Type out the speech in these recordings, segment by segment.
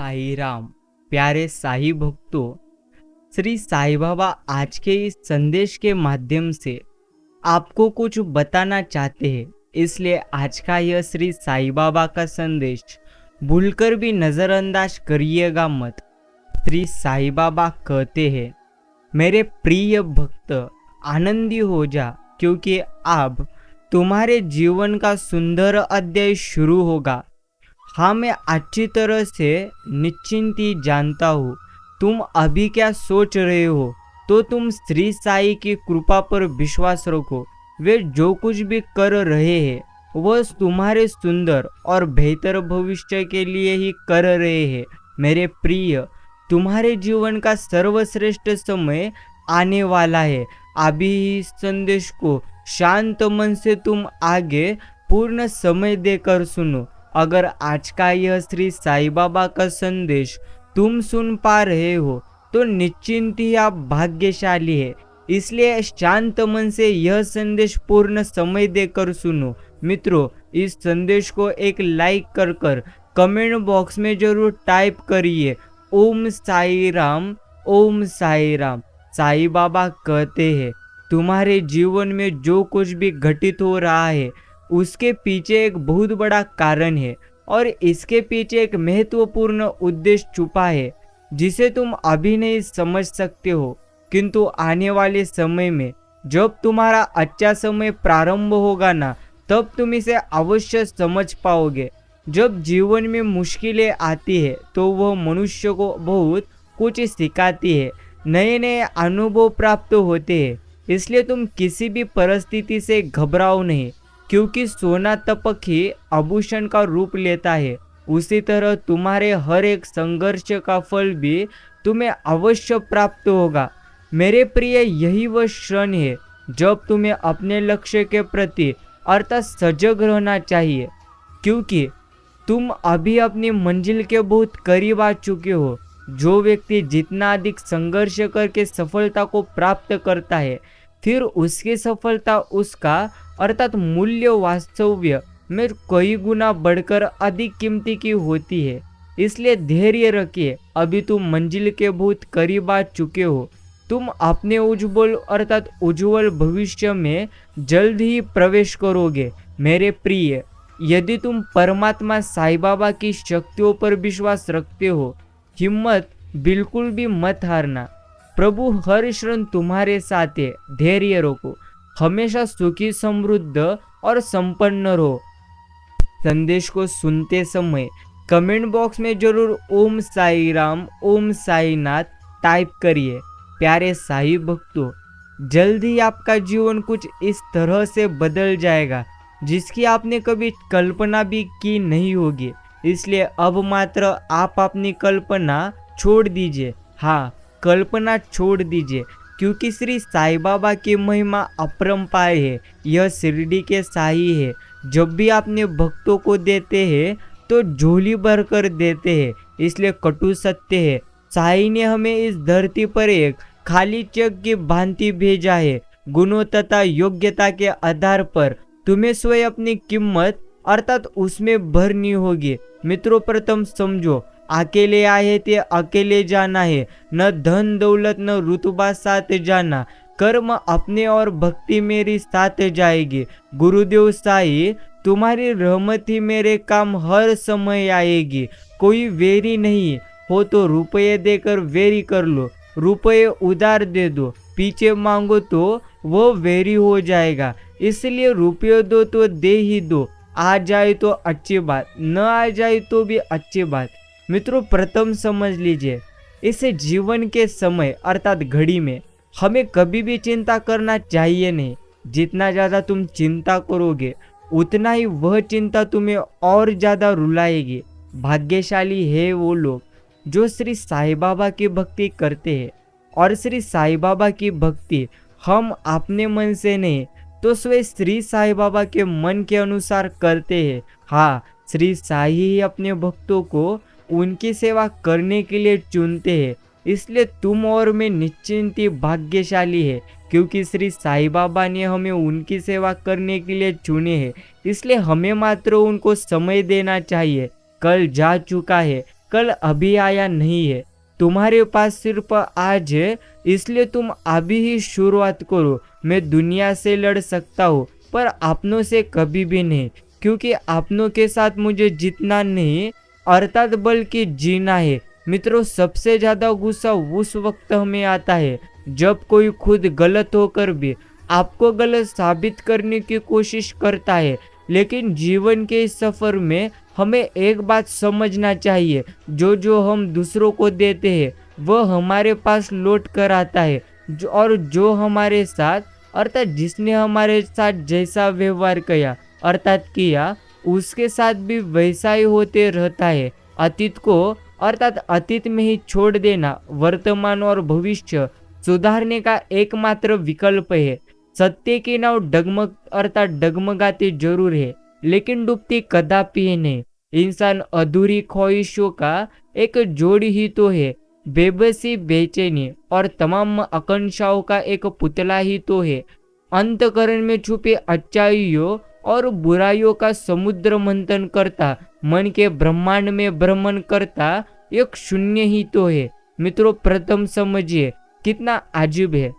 साई राम। प्यारे साई भक्तों, श्री साईं बाबा आज के इस संदेश के माध्यम से आपको कुछ बताना चाहते हैं। इसलिए आज का यह श्री साईं बाबा का संदेश भूलकर भी नजरअंदाज करिएगा मत। श्री साईं बाबा कहते हैं, मेरे प्रिय भक्त आनंदी हो जा, क्योंकि अब तुम्हारे जीवन का सुंदर अध्याय शुरू होगा। हाँ, मैं अच्छी तरह से निश्चिंत ही जानता हूँ तुम अभी क्या सोच रहे हो, तो तुम श्री साई की कृपा पर विश्वास रखो। वे जो कुछ भी कर रहे हैं वह तुम्हारे सुंदर और बेहतर भविष्य के लिए ही कर रहे हैं। मेरे प्रिय, तुम्हारे जीवन का सर्वश्रेष्ठ समय आने वाला है। अभी इस संदेश को शांत मन से तुम आगे पूर्ण समय देकर सुनो। अगर आज का यह श्री साईं बाबा का संदेश तुम सुन पा रहे हो तो निश्चिंत ही आप भाग्यशाली है। इसलिए शांत मन से यह संदेश पूर्ण समय देकर सुनो। मित्रों, इस संदेश को एक लाइक कर कमेंट बॉक्स में जरूर टाइप करिए, ओम साई राम, ओम साई राम। साईं बाबा कहते हैं, तुम्हारे जीवन में जो कुछ भी घटित हो रहा है उसके पीछे एक बहुत बड़ा कारण है और इसके पीछे एक महत्वपूर्ण उद्देश्य छुपा है जिसे तुम अभी नहीं समझ सकते हो, किंतु आने वाले समय में जब तुम्हारा अच्छा समय प्रारंभ होगा ना, तब तुम इसे अवश्य समझ पाओगे। जब जीवन में मुश्किलें आती है तो वह मनुष्य को बहुत कुछ सिखाती है, नए नए अनुभव प्राप्त होते हैं। इसलिए तुम किसी भी परिस्थिति से घबराओ नहीं, क्योंकि सोना तपक ही आभूषण का रूप लेता है। उसी तरह तुम्हारे हर एक संघर्ष का फल भी तुम्हें अवश्य प्राप्त होगा। मेरे प्रिय, यही वह क्षण है जब तुम्हें अपने लक्ष्य के प्रति अर्थात सजग रहना चाहिए, क्योंकि तुम अभी अपनी मंजिल के बहुत करीब आ चुके हो। जो व्यक्ति जितना अधिक संघर्ष करके सफलता को प्राप्त करता है, फिर उसकी सफलता उसका अर्थात मूल्य वास्तव्य में कई गुना बढ़कर अधिक कीमती की होती है। इसलिए धैर्य रखिए, अभी तुम मंजिल के बहुत करीब आ चुके हो। तुम अपने उज्जवल भविष्य में जल्द ही प्रवेश करोगे। मेरे प्रिय, यदि तुम परमात्मा साईं बाबा की शक्तियों पर विश्वास रखते हो, हिम्मत बिल्कुल भी मत हारना। प्रभु हर क्षण तुम्हारे साथ है। धैर्य रखो, हमेशा सुखी, समृद्ध और संपन्न रहो। संदेश को सुनते समय कमेंट बॉक्स में जरूर ओम साई राम, ओम साई नाथ टाइप करिए। प्यारे साई भक्तों, जल्द ही आपका जीवन कुछ इस तरह से बदल जाएगा जिसकी आपने कभी कल्पना भी की नहीं होगी। इसलिए अब मात्र आप अपनी कल्पना छोड़ दीजिए। हाँ, कल्पना छोड़ दीजिए, क्योंकि श्री साईं बाबा की महिमा अपरंपार है। यह शिरडी के साई है। जब भी अपने भक्तों को देते हैं तो झोली भर कर देते हैं। इसलिए कटु सत्य है, साई ने हमें इस धरती पर एक खाली चेक की भांति भेजा है। गुणों तथा योग्यता के आधार पर तुम्हें स्वयं अपनी कीमत अर्थात उसमें भरनी होगी। मित्रों, प्रथम समझो, अकेले आए थे अकेले जाना है। न धन दौलत न रुतबा साथ जाना, कर्म अपने और भक्ति मेरी साथ जाएगी। गुरुदेव साई, तुम्हारी रहमत ही मेरे काम हर समय आएगी। कोई वेरी नहीं हो तो रुपये देकर वेरी कर लो, रुपये उधार दे दो, पीछे मांगो तो वो वेरी हो जाएगा। इसलिए रुपये दो तो दे ही दो, आ जाए तो अच्छी बात, न आ जाए तो भी अच्छी बात। मित्रों, प्रथम समझ लीजिए, इस जीवन के समय अर्थात घड़ी में हमें कभी भी चिंता करना चाहिए नहीं। जितना ज़्यादा तुम चिंता करोगे उतना ही वह चिंता तुम्हें और ज़्यादा रुलाएगी। भाग्यशाली है वो लोग जो श्री साईं बाबा की भक्ति करते हैं। और श्री साईं बाबा की भक्ति हम अपने मन से नहीं तो स्वयं श्री साईं बाबा के मन के अनुसार करते हैं। हाँ, श्री साई ही अपने भक्तों को उनकी सेवा करने के लिए चुनते हैं। इसलिए तुम और मैं निश्चिंत ही भाग्यशाली है, क्योंकि श्री साईं बाबा ने हमें उनकी सेवा करने के लिए चुने हैं। इसलिए हमें मात्र उनको समय देना चाहिए। कल जा चुका है, कल अभी आया नहीं है, तुम्हारे पास सिर्फ आज है, इसलिए तुम अभी ही शुरुआत करो। मैं दुनिया से लड़ सकता हूँ पर अपनों से कभी भी नहीं, क्योंकि अपनों के साथ मुझे जीतना नहीं अर्थात बल्कि जीना है। मित्रों, सबसे ज्यादा गुस्सा उस वक्त हमें आता है जब कोई खुद गलत होकर भी आपको गलत साबित करने की कोशिश करता है। लेकिन जीवन के इस सफर में हमें एक बात समझना चाहिए, जो हम दूसरों को देते हैं वह हमारे पास लौट कर आता है, और जो हमारे साथ अर्थात जिसने हमारे साथ जैसा व्यवहार किया अर्थात किया, उसके साथ भी वैसा ही होते रहता है। अतीत को अर्थात अतीत में ही छोड़ देना वर्तमान और भविष्य सुधारने का एकमात्र विकल्प है। सत्य की नाव डगमग अर्थात डगमगाती जरूर है, लेकिन डूबती कदापि नहीं। इंसान अधूरी ख्वाहिशों का एक जोड़ ही तो है, बेबसी, बेचैनी और तमाम आकांक्षाओं का एक पुतला ही तो है। अंतकरण में छुपे अच्छाइयों और बुराइयों का समुद्र मंथन करता, मन के ब्रह्मांड में भ्रमण करता एक शून्य ही तो है। मित्रों, प्रथम समझिए कितना अजीब है।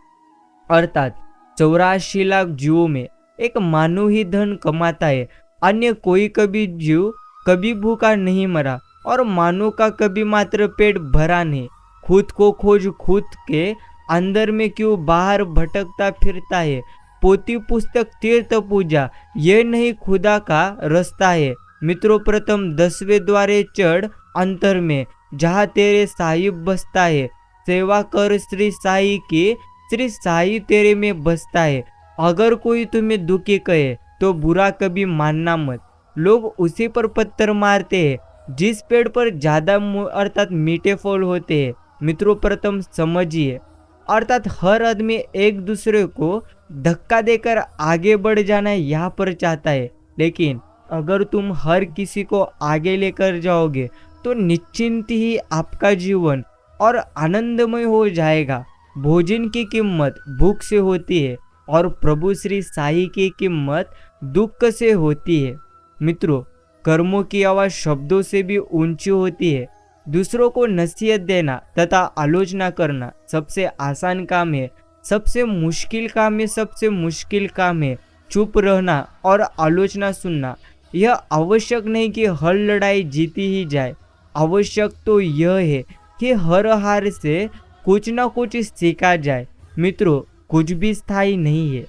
अर्थात 84 लाख जीवों में एक मानव ही धन कमाता है, अन्य कोई कभी जीव कभी भूखा नहीं मरा और मानव का कभी मात्र पेट भरा नहीं। खुद को खोज खुद के अंदर में क्यों बाहर भटकता फिरता है। पोती पुस्तक तीर्थ पूजा ये नहीं खुदा का रास्ता है। मित्रों, प्रथम 10वें द्वारे चढ़ अंतर में, जहाँ तेरे साहिब बसता है। सेवा कर श्री साई की, श्री साई तेरे में बसता है। अगर कोई तुम्हें दुखी कहे तो बुरा कभी मानना मत। लोग उसी पर पत्थर मारते हैं जिस पेड़ पर ज्यादा अर्थात मीठे फल होते हैं। मित्रों, प्रथम समझिए, अर्थात हर आदमी एक दूसरे को धक्का देकर आगे बढ़ जाना यहाँ पर चाहता है, लेकिन अगर तुम हर किसी को आगे लेकर जाओगे तो निश्चिंत ही आपका जीवन और आनंदमय हो जाएगा। भोजन की कीमत भूख से होती है और प्रभु श्री साई की कीमत दुख से होती है। मित्रों, कर्मों की आवाज शब्दों से भी ऊंची होती है। दूसरों को नसीहत देना तथा आलोचना करना सबसे आसान काम है, सबसे मुश्किल काम है, सबसे मुश्किल काम है चुप रहना और आलोचना सुनना। यह आवश्यक नहीं कि हर लड़ाई जीती ही जाए, आवश्यक तो यह है कि हर हार से कुछ ना कुछ सीखा जाए। मित्रों, कुछ भी स्थायी नहीं है।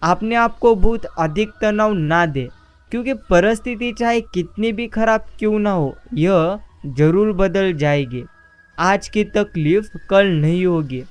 अपने आप को बहुत अधिक तनाव ना दे, क्योंकि परिस्थिति चाहे कितनी भी खराब क्यों ना हो, यह जरूर बदल जाएगी। आज की तकलीफ कल नहीं होगी।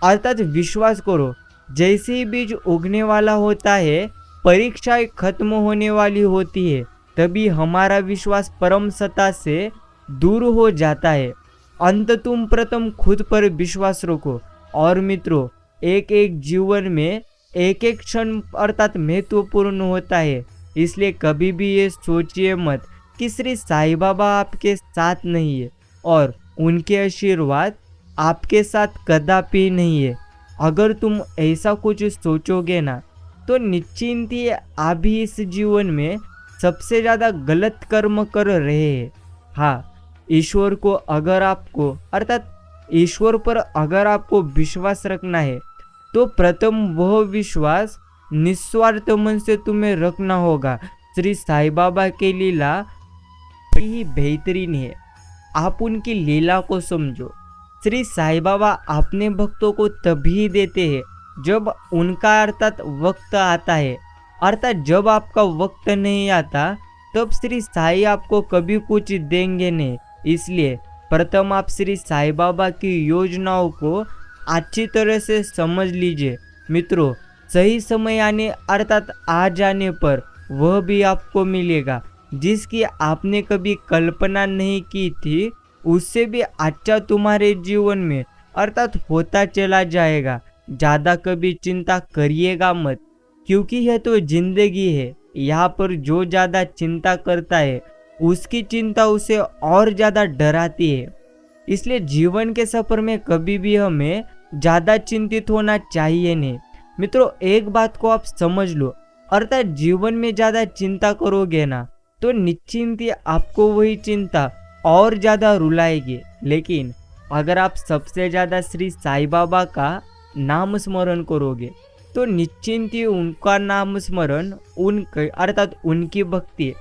अर्थात विश्वास करो, जैसे ही बीज उगने वाला होता है, परीक्षाएं खत्म होने वाली होती है, तभी हमारा विश्वास परम सत्ता से दूर हो जाता है। अंत तुम प्रथम खुद पर विश्वास रखो। और मित्रों, एक एक जीवन में एक एक क्षण अर्थात महत्वपूर्ण होता है, इसलिए कभी भी ये सोचिए मत कि श्री साई बाबा आपके साथ नहीं है और उनके आशीर्वाद आपके साथ कदापि नहीं है। अगर तुम ऐसा कुछ सोचोगे ना, तो निश्चिंत ही आप भी इस जीवन में सबसे ज़्यादा गलत कर्म कर रहे हैं। हाँ, ईश्वर को अगर आपको अर्थात ईश्वर पर अगर आपको विश्वास रखना है, तो प्रथम वह विश्वास निस्वार्थ मन से तुम्हें रखना होगा। श्री साई बाबा की लीला बड़ी ही बेहतरीन है, आप उनकी लीला को समझो। श्री साई बाबा अपने भक्तों को तभी देते हैं जब उनका अर्थात वक्त आता है, अर्थात जब आपका वक्त नहीं आता तब श्री साई आपको कभी कुछ देंगे नहीं। इसलिए प्रथम आप श्री साई बाबा की योजनाओं को अच्छी तरह से समझ लीजिए। मित्रों, सही समय आने अर्थात आ जाने पर वह भी आपको मिलेगा जिसकी आपने कभी कल्पना नहीं की थी, उससे भी अच्छा तुम्हारे जीवन में अर्थात होता चला जाएगा। ज़्यादा कभी चिंता करिएगा मत, क्योंकि यह तो जिंदगी है। यहाँ पर जो ज़्यादा चिंता करता है उसकी चिंता उसे और ज़्यादा डराती है। इसलिए जीवन के सफर में कभी भी हमें ज़्यादा चिंतित होना चाहिए नहीं। मित्रों, एक बात को आप समझ लो, अर्थात जीवन में ज़्यादा चिंता करोगे ना, तो निश्चिंत ही आपको वही चिंता और ज़्यादा रुलाएंगे। लेकिन अगर आप सबसे ज़्यादा श्री साईं बाबा का नाम स्मरण करोगे तो निश्चिंत ही उनका नाम स्मरण अर्थात उनकी भक्ति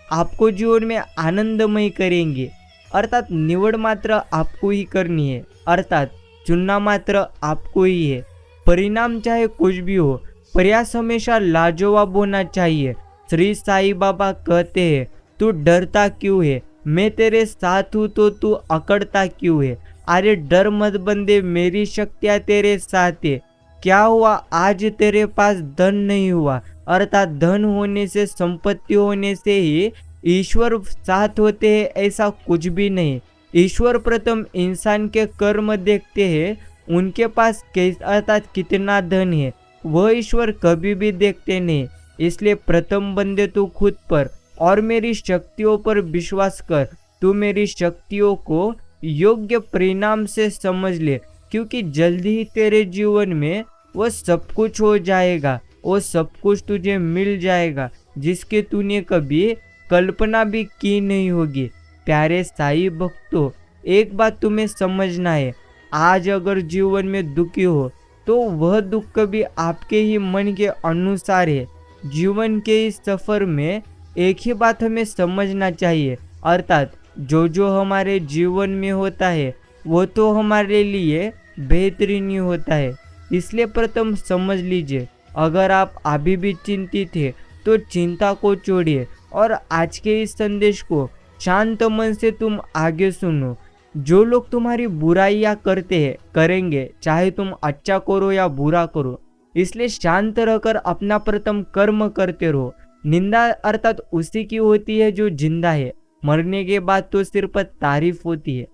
आपको जीवन में आनंदमय करेंगे। अर्थात निवड मात्र आपको ही करनी है, अर्थात चुनना मात्र आपको ही है। परिणाम चाहे कुछ भी हो, प्रयास हमेशा लाजवाब होना चाहिए। श्री साईं बाबा कहते हैं, तू डरता क्यों है, मैं तेरे साथ हूँ तो तू अकड़ता क्यों है। अरे डर मत बंदे, मेरी शक्तियाँ तेरे साथ है। क्या हुआ आज तेरे पास धन नहीं हुआ, अर्थात धन होने से, संपत्ति होने से ही ईश्वर साथ होते हैं, ऐसा कुछ भी नहीं। ईश्वर प्रथम इंसान के कर्म देखते हैं, उनके पास अर्थात कितना धन है वह ईश्वर कभी भी देखते नहीं। इसलिए प्रथम बंदे तू खुद पर और मेरी शक्तियों पर विश्वास कर। तू मेरी शक्तियों को योग्य परिणाम से समझ ले, क्योंकि जल्दी ही तेरे जीवन में वो सब कुछ हो जाएगा, वो सब कुछ तुझे मिल जाएगा जिसके तूने कभी कल्पना भी की नहीं होगी। प्यारे साईं भक्तों, एक बात तुम्हें समझना है, आज अगर जीवन में दुखी हो तो वह दुख कभी आपके ही मन के अनुसार है। जीवन के इस सफर में एक ही बात हमें समझना चाहिए, अर्थात जो जो हमारे जीवन में होता है वो तो हमारे लिए बेहतरीन ही होता है। इसलिए प्रथम समझ लीजिए, अगर आप अभी भी चिंतित हैं तो चिंता को छोड़िए और आज के इस संदेश को शांत मन से तुम आगे सुनो। जो लोग तुम्हारी बुराइयां करते हैं करेंगे, चाहे तुम अच्छा करो या बुरा करो, इसलिए शांत रहकर अपना प्रथम कर्म करते रहो। निंदा अर्थात उसी की होती है जो जिंदा है, मरने के बाद तो सिर्फ तारीफ होती है।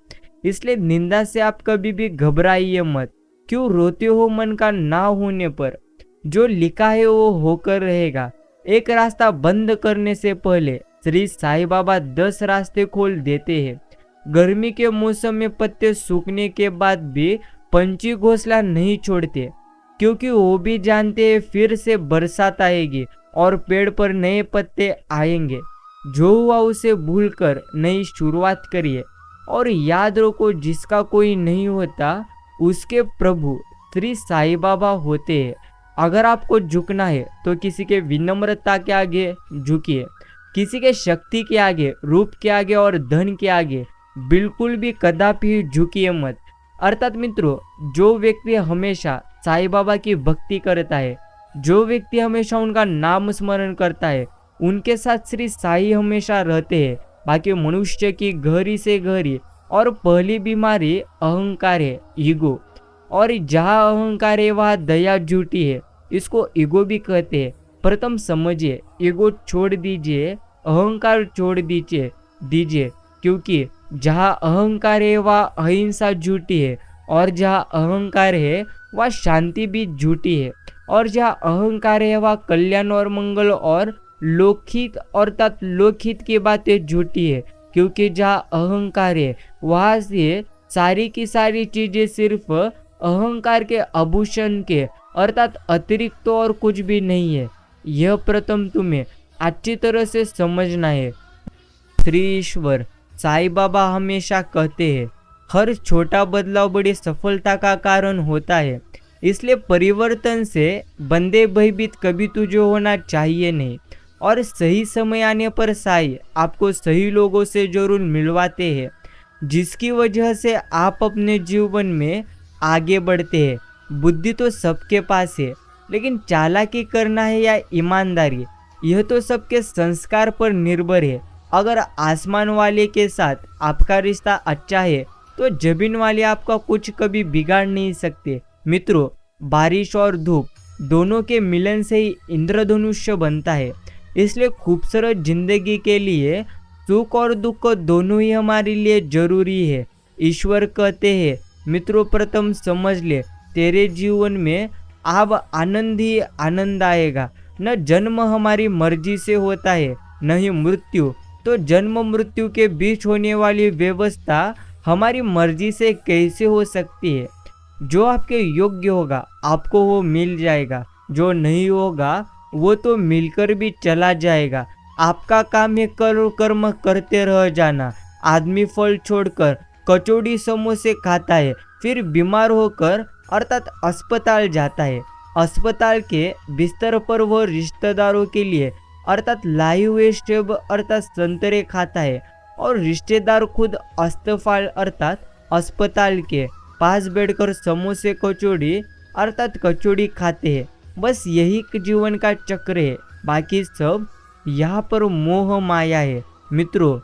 इसलिए निंदा से आप कभी भी घबराइए मत। क्यों रोते हो मन का ना होने पर? जो लिखा है वो होकर रहेगा। एक रास्ता बंद करने से पहले श्री साईं बाबा 10 रास्ते खोल देते हैं। गर्मी के मौसम में पत्ते सूखने के बाद भी पंछी घोंसला नहीं छोड़ते, क्योंकि वो भी जानते हैं फिर से बरसात आएगी और पेड़ पर नए पत्ते आएंगे। जो हुआ उसे भूलकर नई शुरुआत करिए और याद रखो, जिसका कोई नहीं होता उसके प्रभु श्री साईं बाबा होते हैं। अगर आपको झुकना है तो किसी के विनम्रता के आगे झुकिए, किसी के शक्ति के आगे, रूप के आगे और धन के आगे बिल्कुल भी कदापि झुकिए मत। अर्थात मित्रों, जो व्यक्ति हमेशा साईं बाबा की भक्ति करता है, जो व्यक्ति हमेशा उनका नाम स्मरण करता है, उनके साथ श्री साईं हमेशा रहते हैं। बाकी मनुष्य की गहरी से गहरी और पहली बीमारी अहंकार है, ईगो। और जहाँ अहंकार है वहाँ दया झूठी है, इसको ईगो भी कहते हैं। प्रथम समझिए, ईगो छोड़ दीजिए, अहंकार छोड़ दीजिए, क्योंकि जहाँ अहंकार है वहाँ अहिंसा झूठी है, और जहाँ अहंकार है वहाँ शांति भी झूठी है, और जहाँ अहंकार है वहाँ कल्याण और मंगल और लोकहित अर्थात लोकहित की बातें झूठी है। क्योंकि जहाँ अहंकार है वहाँ से सारी की सारी चीजें सिर्फ अहंकार के आभूषण के अर्थात अतिरिक्त तो और कुछ भी नहीं है। यह प्रथम तुम्हें अच्छी तरह से समझना है। श्री ईश्वर साईं बाबा हमेशा कहते हैं, हर छोटा बदलाव बड़ी सफलता का कारण होता है। इसलिए परिवर्तन से बंदे भयभीत कभी तुझे होना चाहिए नहीं, और सही समय आने पर साईं आपको सही लोगों से जरूर मिलवाते हैं, जिसकी वजह से आप अपने जीवन में आगे बढ़ते हैं। बुद्धि तो सबके पास है, लेकिन चालाकी करना है या ईमानदारी, यह तो सबके संस्कार पर निर्भर है। अगर आसमान वाले के साथ आपका रिश्ता अच्छा है तो जमीन वाले आपका कुछ कभी बिगाड़ नहीं सकते। मित्रों, बारिश और धूप दोनों के मिलन से ही इंद्रधनुष्य बनता है। इसलिए खूबसूरत जिंदगी के लिए सुख और दुख दोनों ही हमारे लिए जरूरी है। ईश्वर कहते हैं, मित्रों प्रथम समझ ले, तेरे जीवन में अब आनंद ही आनंद आएगा। न जन्म हमारी मर्जी से होता है, न ही मृत्यु। तो जन्म मृत्यु के बीच होने वाली व्यवस्था हमारी मर्जी से कैसे हो सकती है? जो आपके योग्य होगा आपको वो मिल जाएगा, जो नहीं होगा वो तो मिलकर भी चला जाएगा। आपका काम है कर्म करते रह जाना। आदमी फल छोड़कर कचौड़ी समोसे खाता है, फिर बीमार होकर अर्थात अस्पताल जाता है। अस्पताल के बिस्तर पर वह रिश्तेदारों के लिए अर्थात लाए हुए सेब अर्थात संतरे खाता है और रिश्तेदार खुद अस्पताल अर्थात अस्पताल के पास बैठकर समोसे कचौड़ी अर्थात कचौड़ी खाते हैं। बस यही जीवन का चक्र है, बाकी सब यहाँ पर मोह माया है। मित्रों,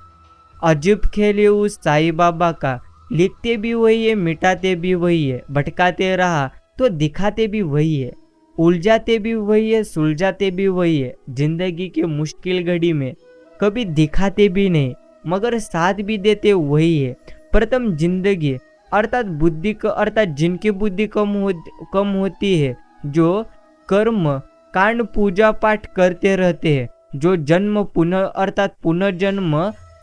अजीब खेल है उस साईं बाबा का, लिखते भी वही है, मिटाते भी वही है, भटकाते रहा तो दिखाते भी वही है, उलझाते भी वही है, सुलझाते भी वही है। जिंदगी की मुश्किल घड़ी में कभी दिखाते भी नहीं मगर साथ भी देते वही है। प्रथम जिंदगी अर्थात बुद्धि का अर्थात जिनकी बुद्धि कम होती है, जो कर्म कांड पूजा पाठ करते रहते हैं, जो जन्म पुनः अर्थात पुनर्जन्म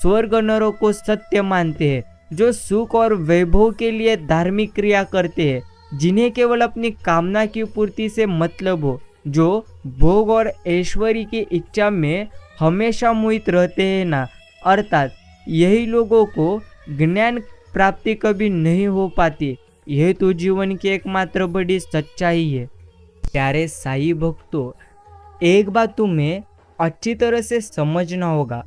स्वर्ग नरक को सत्य मानते हैं, जो सुख और वैभव के लिए धार्मिक क्रिया करते हैं, जिन्हें केवल अपनी कामना की पूर्ति से मतलब हो, जो भोग और ऐश्वर्य की इच्छा में हमेशा मोहित रहते हैं ना, अर्थात यही लोगों को ज्ञान प्राप्ति कभी नहीं हो पाती। यह तो जीवन की एकमात्र बड़ी सच्चाई है। प्यारे साईं भक्तों, एक बात तुम्हें अच्छी तरह से समझना होगा,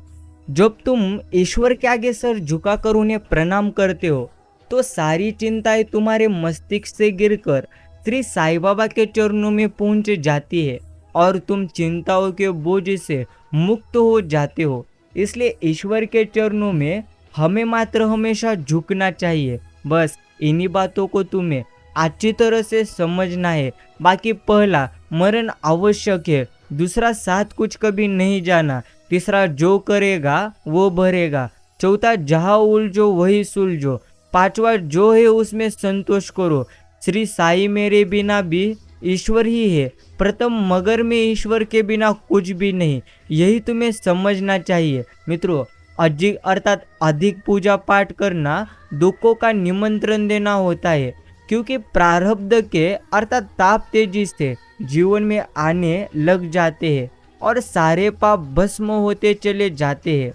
जब तुम ईश्वर के आगे सर झुकाकर उन्हें प्रणाम करते हो तो सारी चिंताएं तुम्हारे मस्तिष्क से गिरकर श्री साईं बाबा के चरणों में पहुंच जाती है और तुम चिंताओं के बोझ से मुक्त हो जाते हो। इसलिए ईश्वर के चरणों में हमें मात्र हमेशा झुकना चाहिए। बस इन्हीं बातों को तुम्हें अच्छी तरह से समझना है। बाकी पहला, मरण आवश्यक है, दूसरा, साथ कुछ कभी नहीं जाना, तीसरा, जो करेगा वो भरेगा, चौथा, जहाँ उलझो वही सुलझो, पांचवा, जो है उसमें संतोष करो। श्री साईं मेरे बिना भी ईश्वर ही है, प्रथम मगर में ईश्वर के बिना कुछ भी नहीं। यही तुम्हें समझना चाहिए। मित्रों, अधिक पूजा पाठ करना दुखों का निमंत्रण देना होता है, क्योंकि प्रारब्ध के अर्थात ताप तेजी से जीवन में आने लग जाते हैं और सारे पाप भस्म होते चले जाते हैं।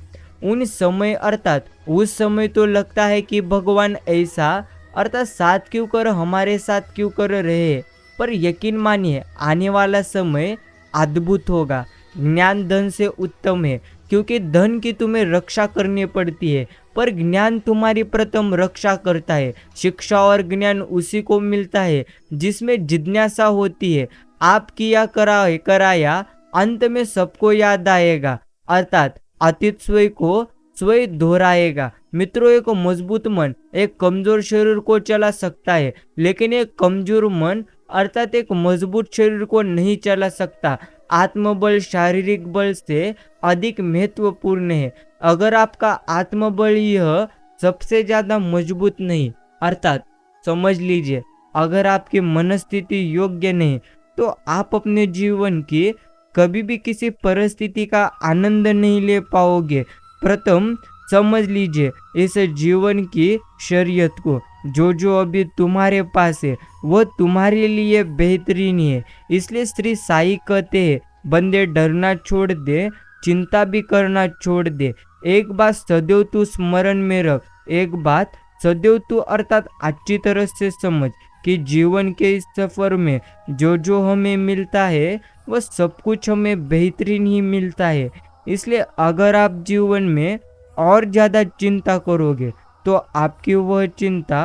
उस समय तो लगता है कि भगवान ऐसा अर्थात साथ क्यों कर हमारे साथ क्यों कर रहे हैं, पर यकीन मानिए आने वाला समय अद्भुत होगा। ज्ञान धन से उत्तम है, क्योंकि धन की तुम्हें रक्षा करनी पड़ती है, पर ज्ञान तुम्हारी प्रथम रक्षा करता है। शिक्षा और ज्ञान उसी को मिलता है जिसमें जिज्ञासा होती है। आप किया कराया अंत में सबको याद आएगा, अर्थात अतीत स्वयं को स्वयं दोहराएगा। मित्रों, एक मजबूत मन एक कमजोर शरीर को चला सकता है, लेकिन एक कमजोर मन अर्थात एक मजबूत शरीर को नहीं चला सकता। आत्मबल शारीरिक बल से अधिक महत्वपूर्ण है। अगर आपका आत्मबल यह सबसे ज्यादा मजबूत नहीं, अर्थात समझ लीजिए, अगर आपकी मनस्थिति योग्य नहीं, तो आप अपने जीवन की कभी भी किसी परिस्थिति का आनंद नहीं ले पाओगे। प्रथम समझ लीजिए इस जीवन की शरीयत को, जो अभी तुम्हारे पास है वह तुम्हारे लिए बेहतरीन है। इसलिए श्री साईं कहते हैं, बंदे डरना छोड़ दे, चिंता भी करना छोड़ दे। एक बात सदैव तू स्मरण में रख, एक बात सदैव तू अर्थात अच्छी तरह से समझ कि जीवन के इस सफर में जो हमें मिलता है वह सब कुछ हमें बेहतरीन ही मिलता है। इसलिए अगर आप जीवन में और ज़्यादा चिंता करोगे तो आपकी वह चिंता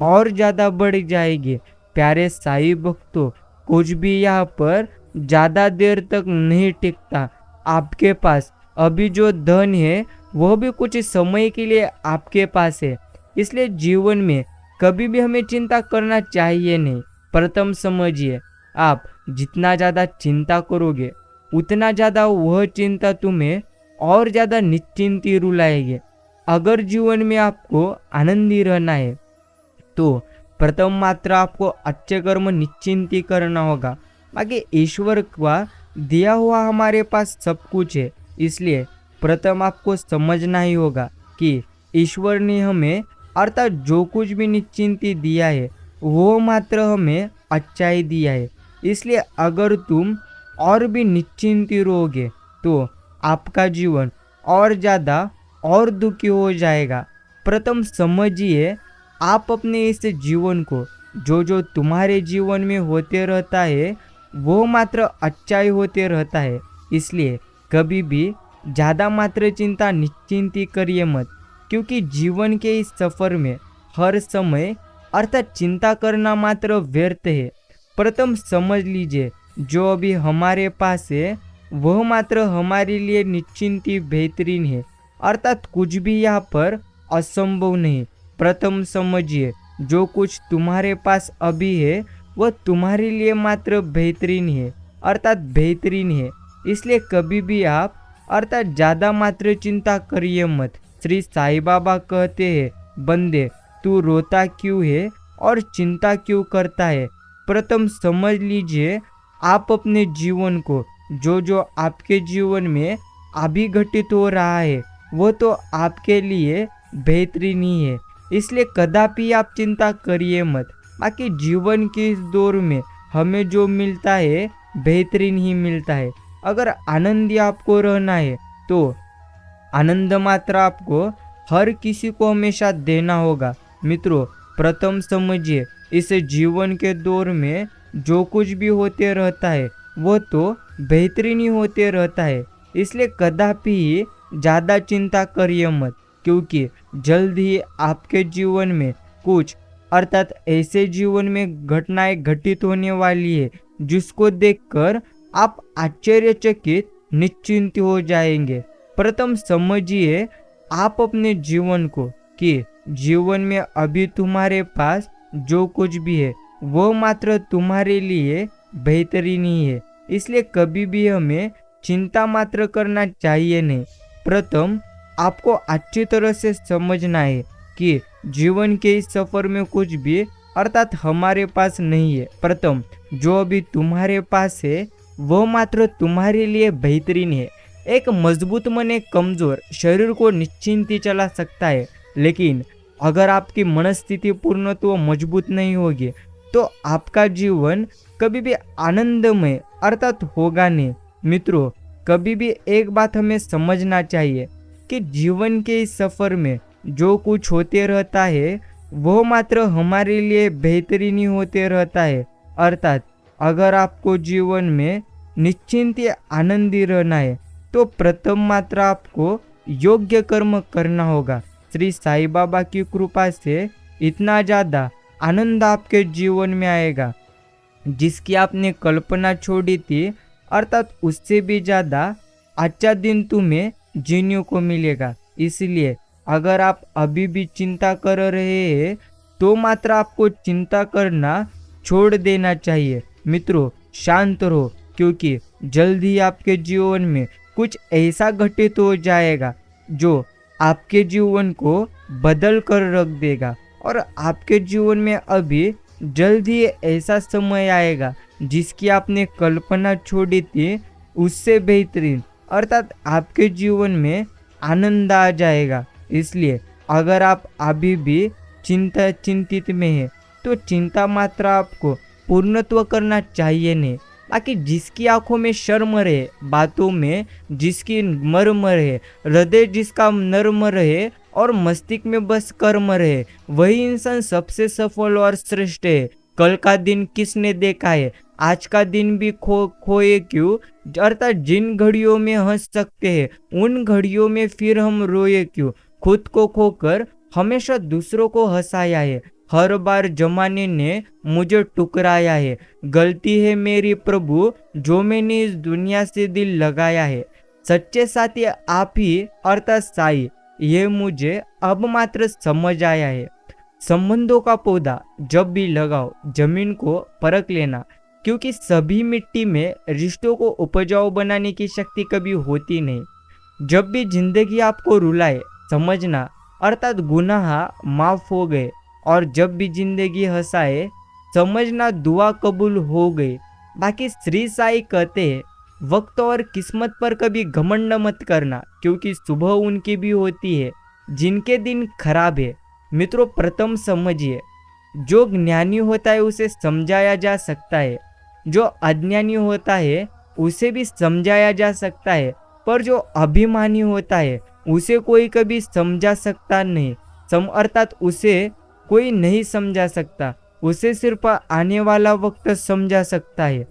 और ज़्यादा बढ़ जाएगी। प्यारे साईं भक्तों, कुछ भी यहाँ पर ज़्यादा देर तक नहीं टिकता। आपके पास अभी जो धन है वह भी कुछ समय के लिए आपके पास है। इसलिए जीवन में कभी भी हमें चिंता करना चाहिए नहीं। प्रथम समझिए, आप जितना ज़्यादा चिंता करोगे उतना ज़्यादा वह चिंता तुम्हें और ज़्यादा निश्चिंती रुलाएगी। अगर जीवन में आपको आनंदी रहना है तो प्रथम मात्र आपको अच्छे कर्म निश्चिंती करना होगा। बाकी ईश्वर का दिया हुआ हमारे पास सब कुछ है। इसलिए प्रथम आपको समझना ही होगा कि ईश्वर ने हमें अर्थात जो कुछ भी निश्चिंती दिया है वो मात्र हमें अच्छा ही दिया है। इसलिए अगर तुम और भी निश्चिंती रहोगे तो आपका जीवन और ज़्यादा और दुखी हो जाएगा। प्रथम समझिए, आप अपने इस जीवन को जो जो तुम्हारे जीवन में होते रहता है वो मात्र अच्छाई होते रहता है। इसलिए कभी भी ज़्यादा मात्र चिंता निश्चिंती करिए मत, क्योंकि जीवन के इस सफ़र में हर समय अर्थात चिंता करना मात्र व्यर्थ है। प्रथम समझ लीजिए, जो अभी हमारे पास है वह मात्र हमारे लिए निश्चिंती बेहतरीन है, अर्थात कुछ भी यहाँ पर असंभव नहीं। प्रथम समझिए, जो कुछ तुम्हारे पास अभी है वह तुम्हारे लिए मात्र बेहतरीन है, अर्थात बेहतरीन है। इसलिए कभी भी आप अर्थात ज़्यादा मात्र चिंता करिए मत। श्री साईं बाबा कहते हैं, बंदे तू रोता क्यों है और चिंता क्यों करता है। प्रथम समझ लीजिए, आप अपने जीवन को जो जो आपके जीवन में अभी घटित हो रहा है वो तो आपके लिए बेहतरीन ही है। इसलिए कदापि आप चिंता करिए मत। बाकी जीवन के इस दौर में हमें जो मिलता है बेहतरीन ही मिलता है। अगर आनंदी आपको रहना है तो आनंद मात्र आपको हर किसी को हमेशा देना होगा। मित्रों, प्रथम समझिए, इस जीवन के दौर में जो कुछ भी होते रहता है वो तो बेहतरीन ही होते रहता है। इसलिए कदापि ज़्यादा चिंता करिए मत, क्योंकि जल्द ही आपके जीवन में कुछ अर्थात ऐसे जीवन में घटनाएं घटित होने वाली है जिसको देखकर आप आश्चर्यचकित निश्चिंत हो जाएंगे। प्रथम समझिए, आप अपने जीवन को कि जीवन में अभी तुम्हारे पास जो कुछ भी है वो मात्र तुम्हारे लिए बेहतरीन ही है। इसलिए कभी भी हमें चिंता मात्र करना चाहिए नहीं। प्रथम आपको अच्छी तरह से समझना है कि जीवन के इस सफ़र में कुछ भी अर्थात हमारे पास नहीं है। प्रथम जो अभी तुम्हारे पास है वो मात्र तुम्हारे लिए बेहतरीन है। एक मजबूत मन एक कमज़ोर शरीर को निश्चिंती चला सकता है, लेकिन अगर आपकी मनस्थिति पूर्णत्व मजबूत नहीं होगी तो आपका जीवन कभी भी आनंदमय अर्थात होगा नहीं। मित्रों, कभी भी एक बात हमें समझना चाहिए कि जीवन के इस सफ़र में जो कुछ होते रहता है वो मात्र हमारे लिए बेहतरीन ही होते रहता है। अर्थात अगर आपको जीवन में निश्चिंत आनंदी रहना है तो प्रथम मात्र आपको योग्य कर्म करना होगा। श्री साईं बाबा की कृपा से इतना ज़्यादा आनंद आपके जीवन में आएगा जिसकी आपने कल्पना छोड़ी थी, अर्थात उससे भी ज़्यादा अच्छा दिन तुम्हें जीने को मिलेगा। इसलिए अगर आप अभी भी चिंता कर रहे हैं तो मात्र आपको चिंता करना छोड़ देना चाहिए। मित्रों, शांत रहो, क्योंकि जल्द ही आपके जीवन में कुछ ऐसा घटित हो जाएगा जो आपके जीवन को बदल कर रख देगा। और आपके जीवन में अभी जल्द ही ऐसा समय आएगा जिसकी आपने कल्पना छोड़ी थी उससे बेहतरीन अर्थात आपके जीवन में आनंद आ जाएगा। इसलिए अगर आप अभी भी चिंतित में हैं तो चिंता मात्र आपको पूर्णत्व करना चाहिए नहीं। बाकी जिसकी आंखों में शर्म रहे, बातों में जिसकी मर्म रहे, हृदय जिसका नर्म रहे और मस्तिष्क में बस कर्म रहे, वही इंसान सबसे सफल और श्रेष्ठ है। कल का दिन किसने देखा है, आज का दिन भी खोए क्यों। अर्थात जिन घड़ियों में हंस सकते हैं उन घड़ियों में फिर हम रोए क्यों। खुद को खोकर हमेशा दूसरों को हंसाया है, हर बार जमाने ने मुझे टुकराया है। गलती है मेरी प्रभु जो मैंने इस दुनिया से दिल लगाया है। सच्चे साथी आप ही अर्थात साई, ये मुझे अब मात्र समझ आया है। संबंधों का पौधा जब भी लगाओ जमीन को परख लेना, क्योंकि सभी मिट्टी में रिश्तों को उपजाऊ बनाने की शक्ति कभी होती नहीं। जब भी जिंदगी आपको रुलाए समझना अर्थात गुनाह माफ हो गए, और जब भी जिंदगी हंसाए समझना दुआ कबूल हो गई। बाकी श्री साई कहते हैं, वक्त और किस्मत पर कभी घमंड मत करना, क्योंकि सुबह उनकी भी होती है जिनके दिन खराब है। मित्रों, प्रथम समझिए, जो ज्ञानी होता है उसे समझाया जा सकता है, जो अज्ञानी होता है उसे भी समझाया जा सकता है, पर जो अभिमानी होता है उसे कोई कभी समझा सकता नहीं, अर्थात उसे कोई नहीं समझा सकता, उसे सिर्फ आने वाला वक्त समझा सकता है।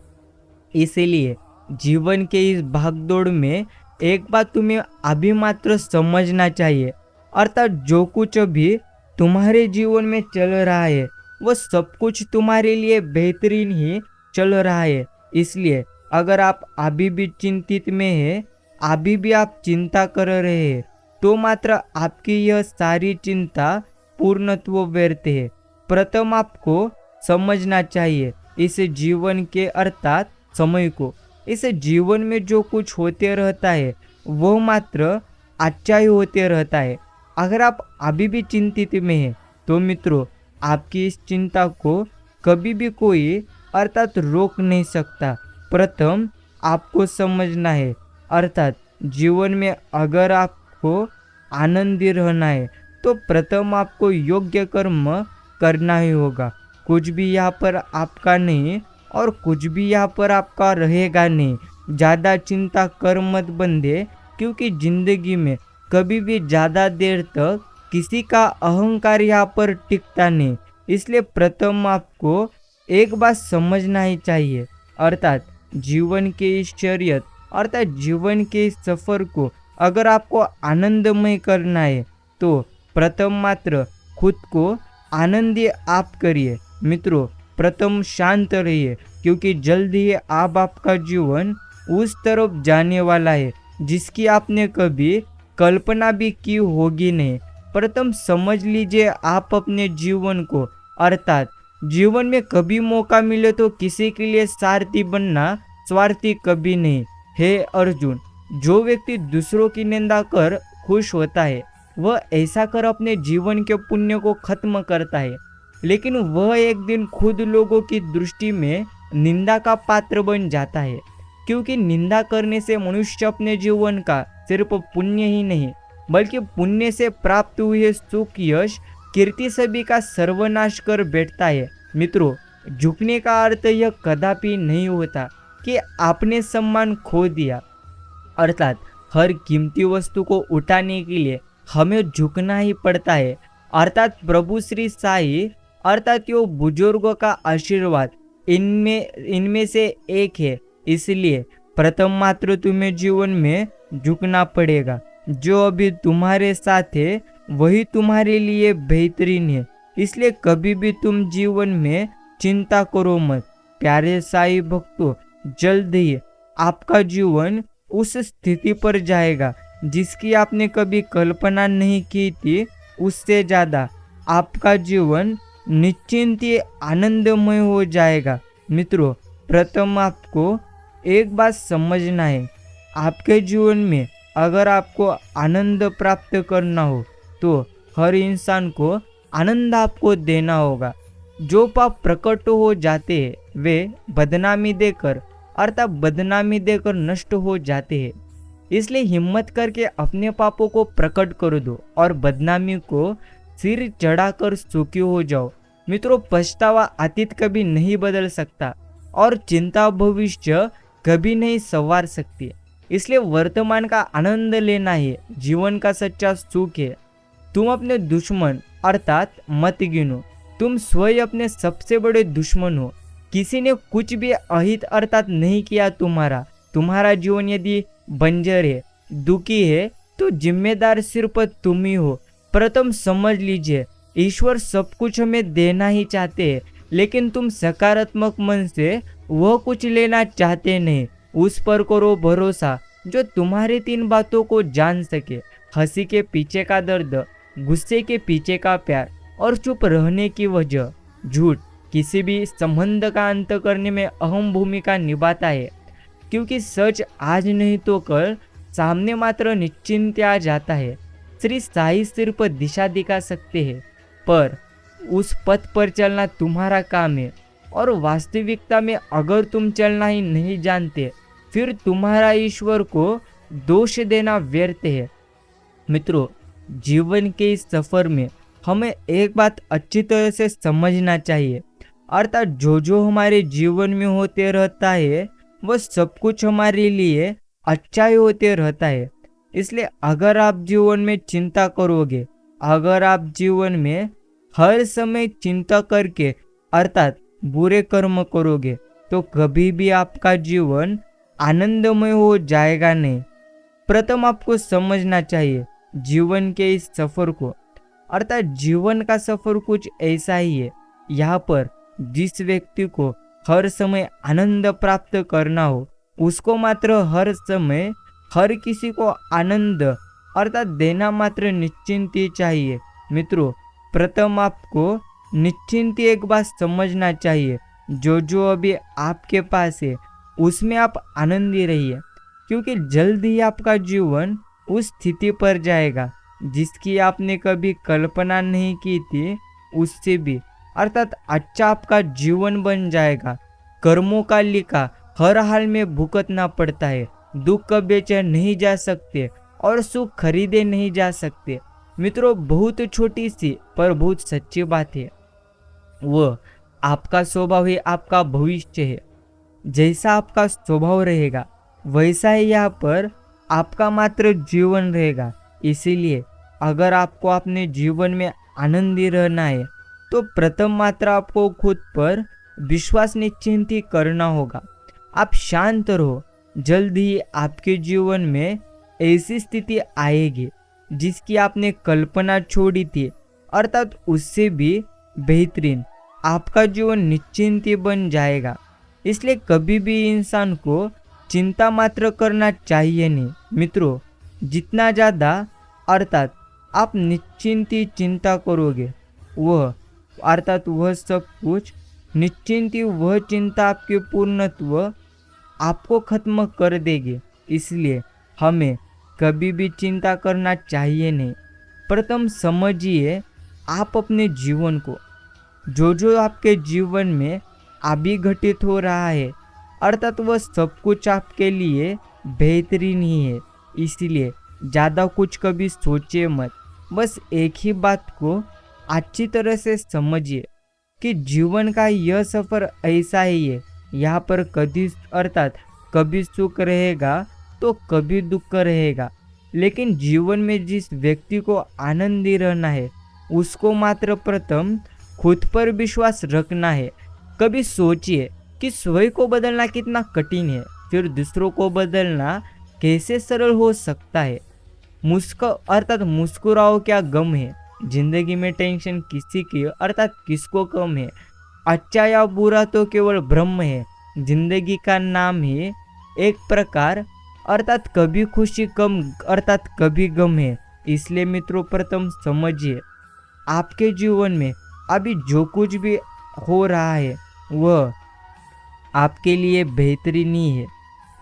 इसीलिए जीवन के इस भागदौड़ में एक बात तुम्हें अभी मात्र समझना चाहिए, अर्थात जो कुछ अभी तुम्हारे जीवन में चल रहा है वो सब कुछ तुम्हारे लिए बेहतरीन ही चल रहा है। इसलिए अगर आप अभी भी चिंतित में है, अभी भी आप चिंता कर रहे हैं, तो मात्र आपकी यह सारी चिंता पूर्णत्व व्यर्थ है। प्रथम आपको समझना चाहिए इस जीवन के अर्थात समय को। इस जीवन में जो कुछ होते रहता है वो मात्र अच्छा ही होते रहता है। अगर आप अभी भी चिंतित में हैं तो मित्रों, आपकी इस चिंता को कभी भी कोई अर्थात रोक नहीं सकता। प्रथम आपको समझना है, अर्थात जीवन में अगर आपको आनंदी रहना है तो प्रथम आपको योग्य कर्म करना ही होगा। कुछ भी यहाँ पर आपका नहीं और कुछ भी यहाँ पर आपका रहेगा नहीं। ज़्यादा चिंता कर मत बंदे, क्योंकि जिंदगी में कभी भी ज़्यादा देर तक किसी का अहंकार यहाँ पर टिकता नहीं। इसलिए प्रथम आपको एक बात समझना ही चाहिए, अर्थात जीवन के इस शरीयत अर्थात जीवन के इस सफ़र को अगर आपको आनंदमय करना है तो प्रथम मात्र खुद को आनंदी आप करिए। मित्रों, प्रथम शांत रहिए, क्योंकि जल्द ही आप आपका जीवन उस तरफ जाने वाला है जिसकी आपने कभी कल्पना भी की होगी नहीं। प्रथम समझ लीजिए आप अपने जीवन को, अर्थात जीवन में कभी मौका मिले तो किसी के लिए सारथी बनना, स्वार्थी कभी नहीं। हे अर्जुन, जो व्यक्ति दूसरों की निंदा कर खुश होता है वह ऐसा कर अपने जीवन के पुण्य को खत्म करता है, लेकिन वह एक दिन खुद लोगों की दृष्टि में निंदा का पात्र बन जाता है। क्योंकि निंदा करने से मनुष्य अपने जीवन का सिर्फ पुण्य ही नहीं बल्कि पुण्य से प्राप्त हुए सुख, यश, कीर्ति सभी का सर्वनाश कर बैठता है। मित्रों, झुकने का अर्थ यह कदापि नहीं होता कि आपने सम्मान खो दिया, अर्थात हर कीमती वस्तु को उठाने के लिए हमें झुकना ही पड़ता है। अर्थात प्रभु श्री साई अर्थात यो बुजुर्गों का आशीर्वाद इनमें से एक है। इसलिए प्रथम मात्र तुम्हें जीवन में झुकना पड़ेगा। जो अभी तुम्हारे साथ है वही तुम्हारे लिए बेहतरीन है। इसलिए कभी भी तुम जीवन में चिंता करो मत। प्यारे साई भक्तों, जल्द ही आपका जीवन उस स्थिति पर जाएगा जिसकी आपने कभी कल्पना नहीं की थी। उससे ज़्यादा आपका जीवन निश्चिंत ही आनंदमय हो जाएगा। मित्रों, प्रथम आपको एक बात समझना है, आपके जीवन में अगर आपको आनंद प्राप्त करना हो तो हर इंसान को आनंद आपको देना होगा। जो पाप प्रकट हो जाते हैं वे बदनामी देकर अर्थात बदनामी देकर नष्ट हो जाते हैं। इसलिए हिम्मत करके अपने पापों को प्रकट कर दो और बदनामी को सिर चढ़ाकर सुखी हो जाओ। मित्रों, पछतावा अतीत कभी नहीं बदल सकता और चिंता भविष्य कभी नहीं संवार सकती। इसलिए वर्तमान का आनंद लेना ही जीवन का सच्चा सुख है। तुम अपने दुश्मन अर्थात मत गिनो, तुम स्वयं अपने सबसे बड़े दुश्मन हो। किसी ने कुछ भी अहित अर्थात नहीं किया तुम्हारा जीवन यदि बंजर है, दुखी है, तो जिम्मेदार सिर्फ तुम ही हो। प्रथम समझ लीजिए, ईश्वर सब कुछ हमें देना ही चाहते हैं, लेकिन तुम सकारात्मक मन से वह कुछ लेना चाहते नहीं। उस पर करो भरोसा जो तुम्हारी 3 बातों को जान सके, हंसी के पीछे का दर्द, गुस्से के पीछे का प्यार और चुप रहने की वजह। झूठ किसी भी संबंध का अंत करने में अहम भूमिका निभाता है, क्योंकि सच आज नहीं तो कल सामने मात्र निश्चिंत आ जाता है। श्री साई सिर्फ दिशा दिखा सकते हैं, पर उस पथ पर चलना तुम्हारा काम है। और वास्तविकता में अगर तुम चलना ही नहीं जानते फिर तुम्हारा ईश्वर को दोष देना व्यर्थ है। मित्रों, जीवन के इस सफर में हमें एक बात अच्छी तरह से समझना चाहिए, अर्थात जो हमारे जीवन में होते रहता है वह सब कुछ हमारे लिए अच्छा ही होते रहता है। इसलिए अगर आप जीवन में चिंता करोगे, अगर आप जीवन में हर समय चिंता करके अर्थात बुरे कर्म करोगे, तो कभी भी आपका जीवन आनंदमय हो जाएगा नहीं। प्रथम आपको समझना चाहिए जीवन के इस सफर को, अर्थात जीवन का सफर कुछ ऐसा ही है। यहाँ पर जिस व्यक्ति को हर समय आनंद प्राप्त करना हो, उसको मात्र हर समय हर किसी को आनंद अर्थात देना मात्र निश्चिंत ही चाहिए। मित्रों, प्रथम आपको निश्चिंत एक बात समझना चाहिए, जो अभी आपके पास है उसमें आप आनंदी रहिए, क्योंकि जल्द ही आपका जीवन उस स्थिति पर जाएगा जिसकी आपने कभी कल्पना नहीं की थी, उससे भी अर्थात अच्छा आपका जीवन बन जाएगा। कर्मों का लिखा हर हाल में भुगतना पड़ता है, दुख बेचे नहीं जा सकते और सुख खरीदे नहीं जा सकते। मित्रों, बहुत छोटी सी पर बहुत सच्ची बात है, वो आपका स्वभाव ही आपका भविष्य है। जैसा आपका स्वभाव रहेगा वैसा ही यहाँ पर आपका मात्र जीवन रहेगा। इसीलिए अगर आपको अपने जीवन में आनंदी रहना है, तो प्रथम मात्र आपको खुद पर विश्वास निश्चिंत ही करना होगा। आप शांत रहो, जल्द ही आपके जीवन में ऐसी स्थिति आएगी जिसकी आपने कल्पना छोड़ी थी, अर्थात उससे भी बेहतरीन आपका जीवन निश्चिंत ही बन जाएगा। इसलिए कभी भी इंसान को चिंता मात्र करना चाहिए नहीं। मित्रों, जितना ज़्यादा अर्थात आप निश्चिंत ही चिंता करोगे, वह अर्थात वह सब कुछ निश्चिंत ही वह चिंता आपके पूर्णत्व आपको खत्म कर देगी। इसलिए हमें कभी भी चिंता करना चाहिए नहीं। प्रथम समझिए आप अपने जीवन को, जो आपके जीवन में अभी घटित हो रहा है, अर्थात वह सब कुछ आपके लिए बेहतरीन ही है। इसलिए ज़्यादा कुछ कभी सोचिए मत, बस एक ही बात को अच्छी तरह से समझिए कि जीवन का यह सफ़र ऐसा ही है। यहाँ पर कभी सुख रहेगा तो कभी दुख रहेगा, लेकिन जीवन में जिस व्यक्ति को आनंदी रहना है उसको मात्र प्रथम खुद पर विश्वास रखना है। कभी सोचिए कि स्वयं को बदलना कितना कठिन है, फिर दूसरों को बदलना कैसे सरल हो सकता है। मुस्कुराओ, क्या गम है, जिंदगी में टेंशन किसी की अर्थात किसको कम है। अच्छा या बुरा तो केवल भ्रम है, जिंदगी का नाम ही एक प्रकार अर्थात कभी खुशी कम अर्थात कभी गम है। इसलिए मित्रों, प्रथम समझिए आपके जीवन में अभी जो कुछ भी हो रहा है वह आपके लिए बेहतरीन ही है।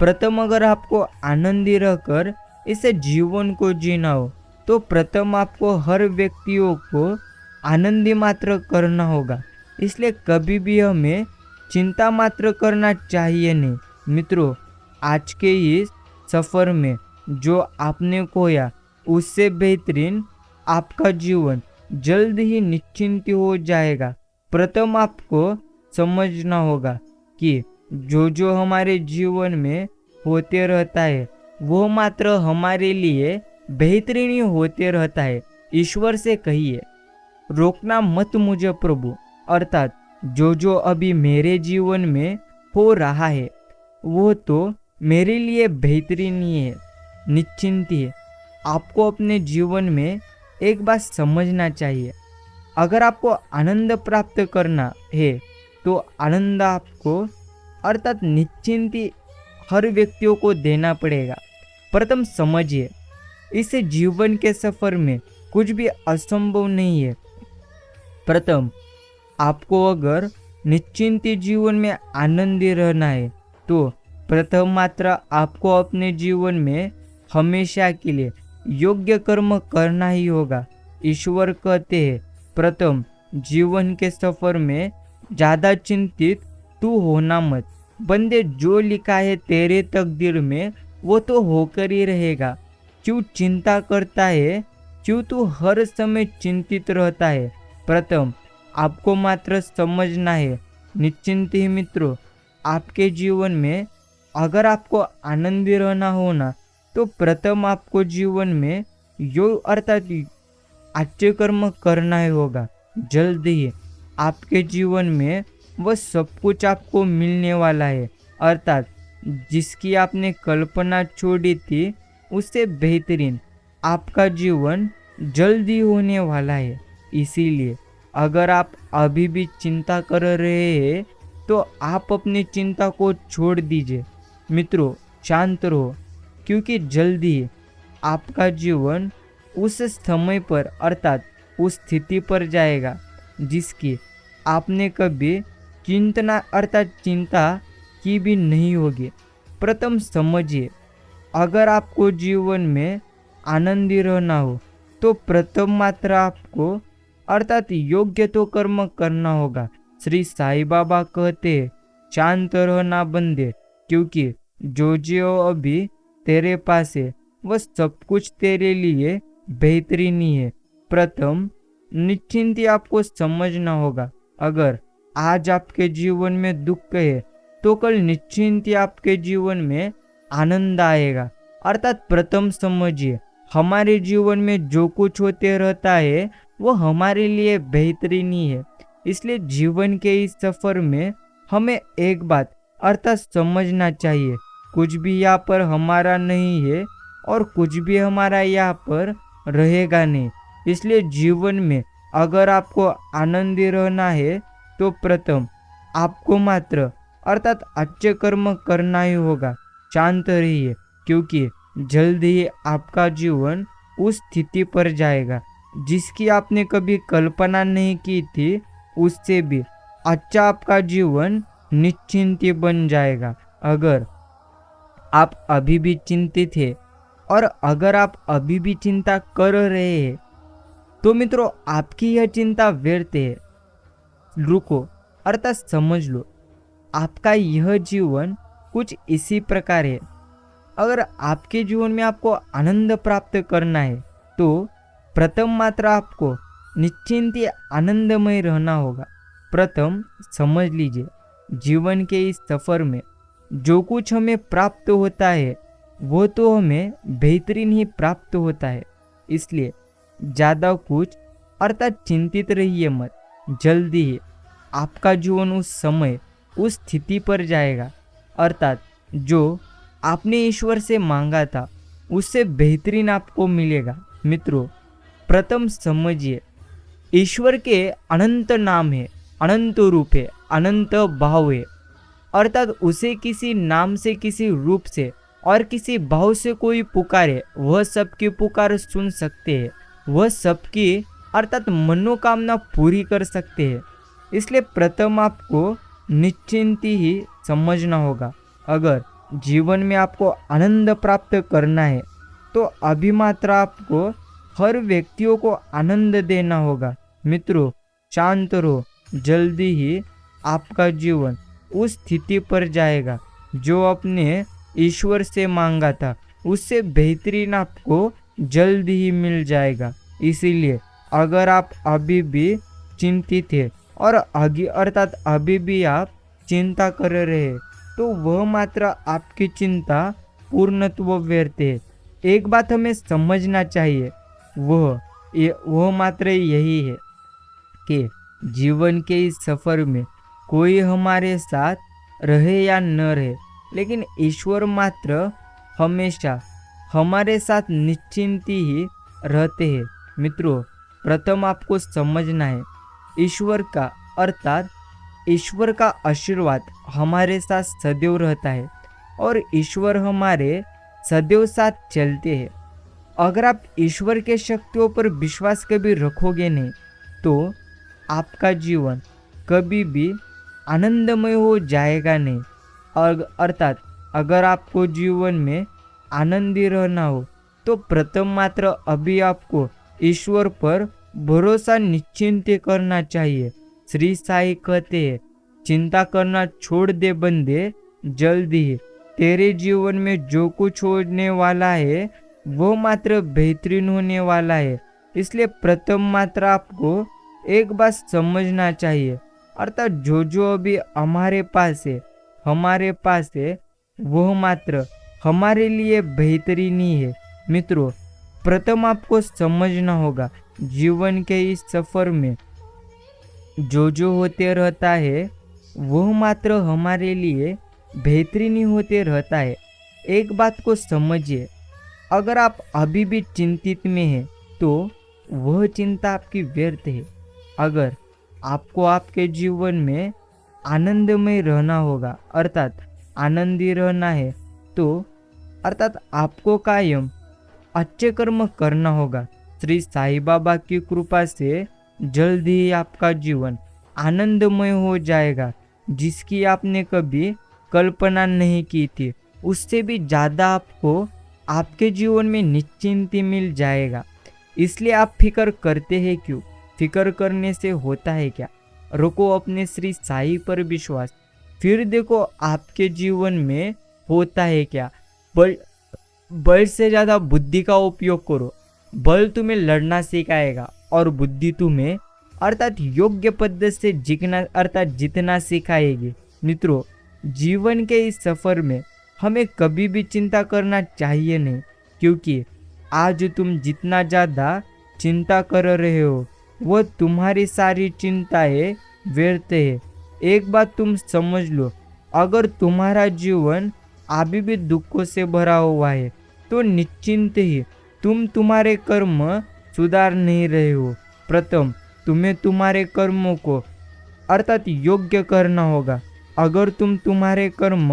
प्रथम अगर आपको आनंदी रहकर इसे जीवन को जीना हो, तो प्रथम आपको हर व्यक्तियों को आनंदी मात्र करना होगा। इसलिए कभी भी हमें चिंता मात्र करना चाहिए नहीं। मित्रों, आज के इस सफ़र में जो आपने खोया उससे बेहतरीन आपका जीवन जल्द ही निश्चिंत हो जाएगा। प्रथम आपको समझना होगा कि जो हमारे जीवन में होते रहता है वो मात्र हमारे लिए बेहतरीन ही होते रहता है। ईश्वर से कहिए, रोकना मत मुझे प्रभु, अर्थात जो अभी मेरे जीवन में हो रहा है वो तो मेरे लिए बेहतरीन ही है, निश्चिंत है। आपको अपने जीवन में एक बात समझना चाहिए, अगर आपको आनंद प्राप्त करना है तो आनंद आपको अर्थात निश्चिंत हर व्यक्तियों को देना पड़ेगा। प्रथम समझिए, इस जीवन के सफ़र में कुछ भी असंभव नहीं है। प्रथम आपको अगर निश्चिंत जीवन में आनंदी रहना है तो प्रथम मात्र आपको अपने जीवन में हमेशा के लिए योग्य कर्म करना ही होगा। ईश्वर कहते हैं, प्रथम जीवन के सफ़र में ज़्यादा चिंतित तू होना मत, बंदे जो लिखा है तेरे तकदीर में वो तो होकर ही रहेगा। क्यों चिंता करता है, क्यों तू हर समय चिंतित रहता है। प्रथम आपको मात्र समझना है, निश्चिंत ही मित्रों, आपके जीवन में अगर आपको आनंदी रहना हो ना, तो प्रथम आपको जीवन में योग अर्थात अच्छे कर्म करना ही होगा। जल्द ही आपके जीवन में वह सब कुछ आपको मिलने वाला है, अर्थात जिसकी आपने कल्पना छोड़ी थी उससे बेहतरीन आपका जीवन जल्द ही होने वाला है। इसीलिए अगर आप अभी भी चिंता कर रहे हैं तो आप अपनी चिंता को छोड़ दीजिए। मित्रों, शांत रहो, क्योंकि जल्द ही आपका जीवन उस समय पर अर्थात उस स्थिति पर जाएगा जिसकी आपने कभी चिंता की भी नहीं होगी। प्रथम समझिए, अगर आपको जीवन में आनंदी रहना हो तो प्रथम मात्र आपको अर्थात योग्य तो कर्म करना होगा। श्री साईं बाबा कहते हैं, शांत रहना बंदे, क्योंकि जो अभी तेरे पास है वह सब कुछ तेरे लिए बेहतरीन ही है। प्रथम निश्चिंती आपको समझना होगा। अगर आज आपके जीवन में दुख है तो कल निश्चिंती आपके जीवन में आनंद आएगा। अर्थात प्रथम समझिए, हमारे जीवन में जो कुछ होते रहता है वो हमारे लिए बेहतरीन ही है। इसलिए जीवन के इस सफर में हमें एक बात अर्थात समझना चाहिए, कुछ भी यहाँ पर हमारा नहीं है और कुछ भी हमारा यहाँ पर रहेगा नहीं। इसलिए जीवन में अगर आपको आनंदी रहना है तो प्रथम आपको मात्र अर्थात अच्छे कर्म करना ही होगा। शांत रहिए, क्योंकि जल्द ही आपका जीवन उस स्थिति पर जाएगा जिसकी आपने कभी कल्पना नहीं की थी। उससे भी अच्छा आपका जीवन निश्चिंत बन जाएगा। अगर आप अभी भी चिंतित हैं और अगर आप अभी भी चिंता कर रहे हैं तो मित्रों, आपकी यह चिंता व्यर्थ है। रुको, अर्थात समझ लो, आपका यह जीवन कुछ इसी प्रकार है। अगर आपके जीवन में आपको आनंद प्राप्त करना है तो प्रथम मात्र आपको निश्चिंत आनंदमय रहना होगा। प्रथम समझ लीजिए, जीवन के इस सफर में जो कुछ हमें प्राप्त होता है वो तो हमें बेहतरीन ही प्राप्त होता है। इसलिए ज़्यादा कुछ अर्थात चिंतित रहिए मत। जल्दी ही आपका जीवन उस समय उस स्थिति पर जाएगा, अर्थात जो आपने ईश्वर से मांगा था उससे बेहतरीन आपको मिलेगा। मित्रों, प्रथम समझिए, ईश्वर के अनंत नाम है, अनंत रूप है, अनंत भाव है, अर्थात उसे किसी नाम से, किसी रूप से और किसी भाव से कोई पुकारे वह सबकी पुकार सुन सकते हैं, वह सबकी अर्थात मनोकामना पूरी कर सकते हैं। इसलिए प्रथम आपको निश्चिंती ही समझना होगा। अगर जीवन में आपको आनंद प्राप्त करना है तो अभी मात्र आपको हर व्यक्तियों को आनंद देना होगा। मित्रों, शांत रहो, जल्दी ही आपका जीवन उस स्थिति पर जाएगा जो अपने ईश्वर से मांगा था, उससे बेहतरीन आपको जल्द ही मिल जाएगा। इसीलिए अगर आप अभी भी चिंतित है और अर्थात अभी भी आप चिंता कर रहे हैं तो वह मात्र आपकी चिंता पूर्णत्व व्यर्थ है। एक बात हमें समझना चाहिए, वह मात्र यही है कि जीवन के इस सफर में कोई हमारे साथ रहे या न रहे, लेकिन ईश्वर मात्र हमेशा हमारे साथ निश्चिंत ही रहते हैं। मित्रों, प्रथम आपको समझना है, ईश्वर का अर्थात ईश्वर का आशीर्वाद हमारे साथ सदैव रहता है और ईश्वर हमारे सदैव साथ चलते हैं। अगर आप ईश्वर के शक्तियों पर विश्वास कभी रखोगे नहीं तो आपका जीवन कभी भी आनंदमय हो जाएगा नहीं। और अर्थात अगर आपको जीवन में आनंदी रहना हो तो प्रथम मात्र अभी आपको ईश्वर पर भरोसा निश्चिंत करना चाहिए। श्री साईं कहते हैं, चिंता करना छोड़ दे बंदे, जल्दी ही तेरे जीवन में जो कुछ होने वाला है वो मात्र बेहतरीन होने वाला है। इसलिए प्रथम मात्र आपको एक बात समझना चाहिए, अर्थात जो अभी हमारे पास है वो मात्र हमारे लिए बेहतरीन ही है। मित्रों, प्रथम आपको समझना होगा, जीवन के इस सफर में जो होते रहता है वह मात्र हमारे लिए बेहतरीन ही होते रहता है। एक बात को समझिए, अगर आप अभी भी चिंतित में हैं तो वह चिंता आपकी व्यर्थ है। अगर आपको आपके जीवन में आनंदमय रहना होगा, अर्थात आनंदी रहना है, तो अर्थात आपको कायम अच्छे कर्म करना होगा। श्री साईं बाबा की कृपा से जल्द ही आपका जीवन आनंदमय हो जाएगा, जिसकी आपने कभी कल्पना नहीं की थी। उससे भी ज़्यादा आपको आपके जीवन में निश्चिंती मिल जाएगा। इसलिए आप फिक्र करते हैं क्यों? फिक्र करने से होता है क्या? रखो अपने श्री साईं पर विश्वास, फिर देखो आपके जीवन में होता है क्या। बल से ज़्यादा बुद्धि का उपयोग करो। बल तुम्हें लड़ना सिखाएगा और बुद्धि तुम्हें अर्थात योग्य पद्धति से जीतना सिखाएगी। मित्रों, जीवन के इस सफर में हमें कभी भी चिंता करना चाहिए नहीं, क्योंकि आज तुम जितना ज़्यादा चिंता कर रहे हो वह तुम्हारी सारी चिंताएं व्यर्थ है। एक बात तुम समझ लो, अगर तुम्हारा जीवन अभी भी दुखों से भरा हुआ है तो निश्चिंत ही तुम तुम्हारे कर्म सुधार नहीं रहे हो। प्रथम तुम्हें तुम्हारे कर्मों को अर्थात योग्य करना होगा। अगर तुम तुम्हारे कर्म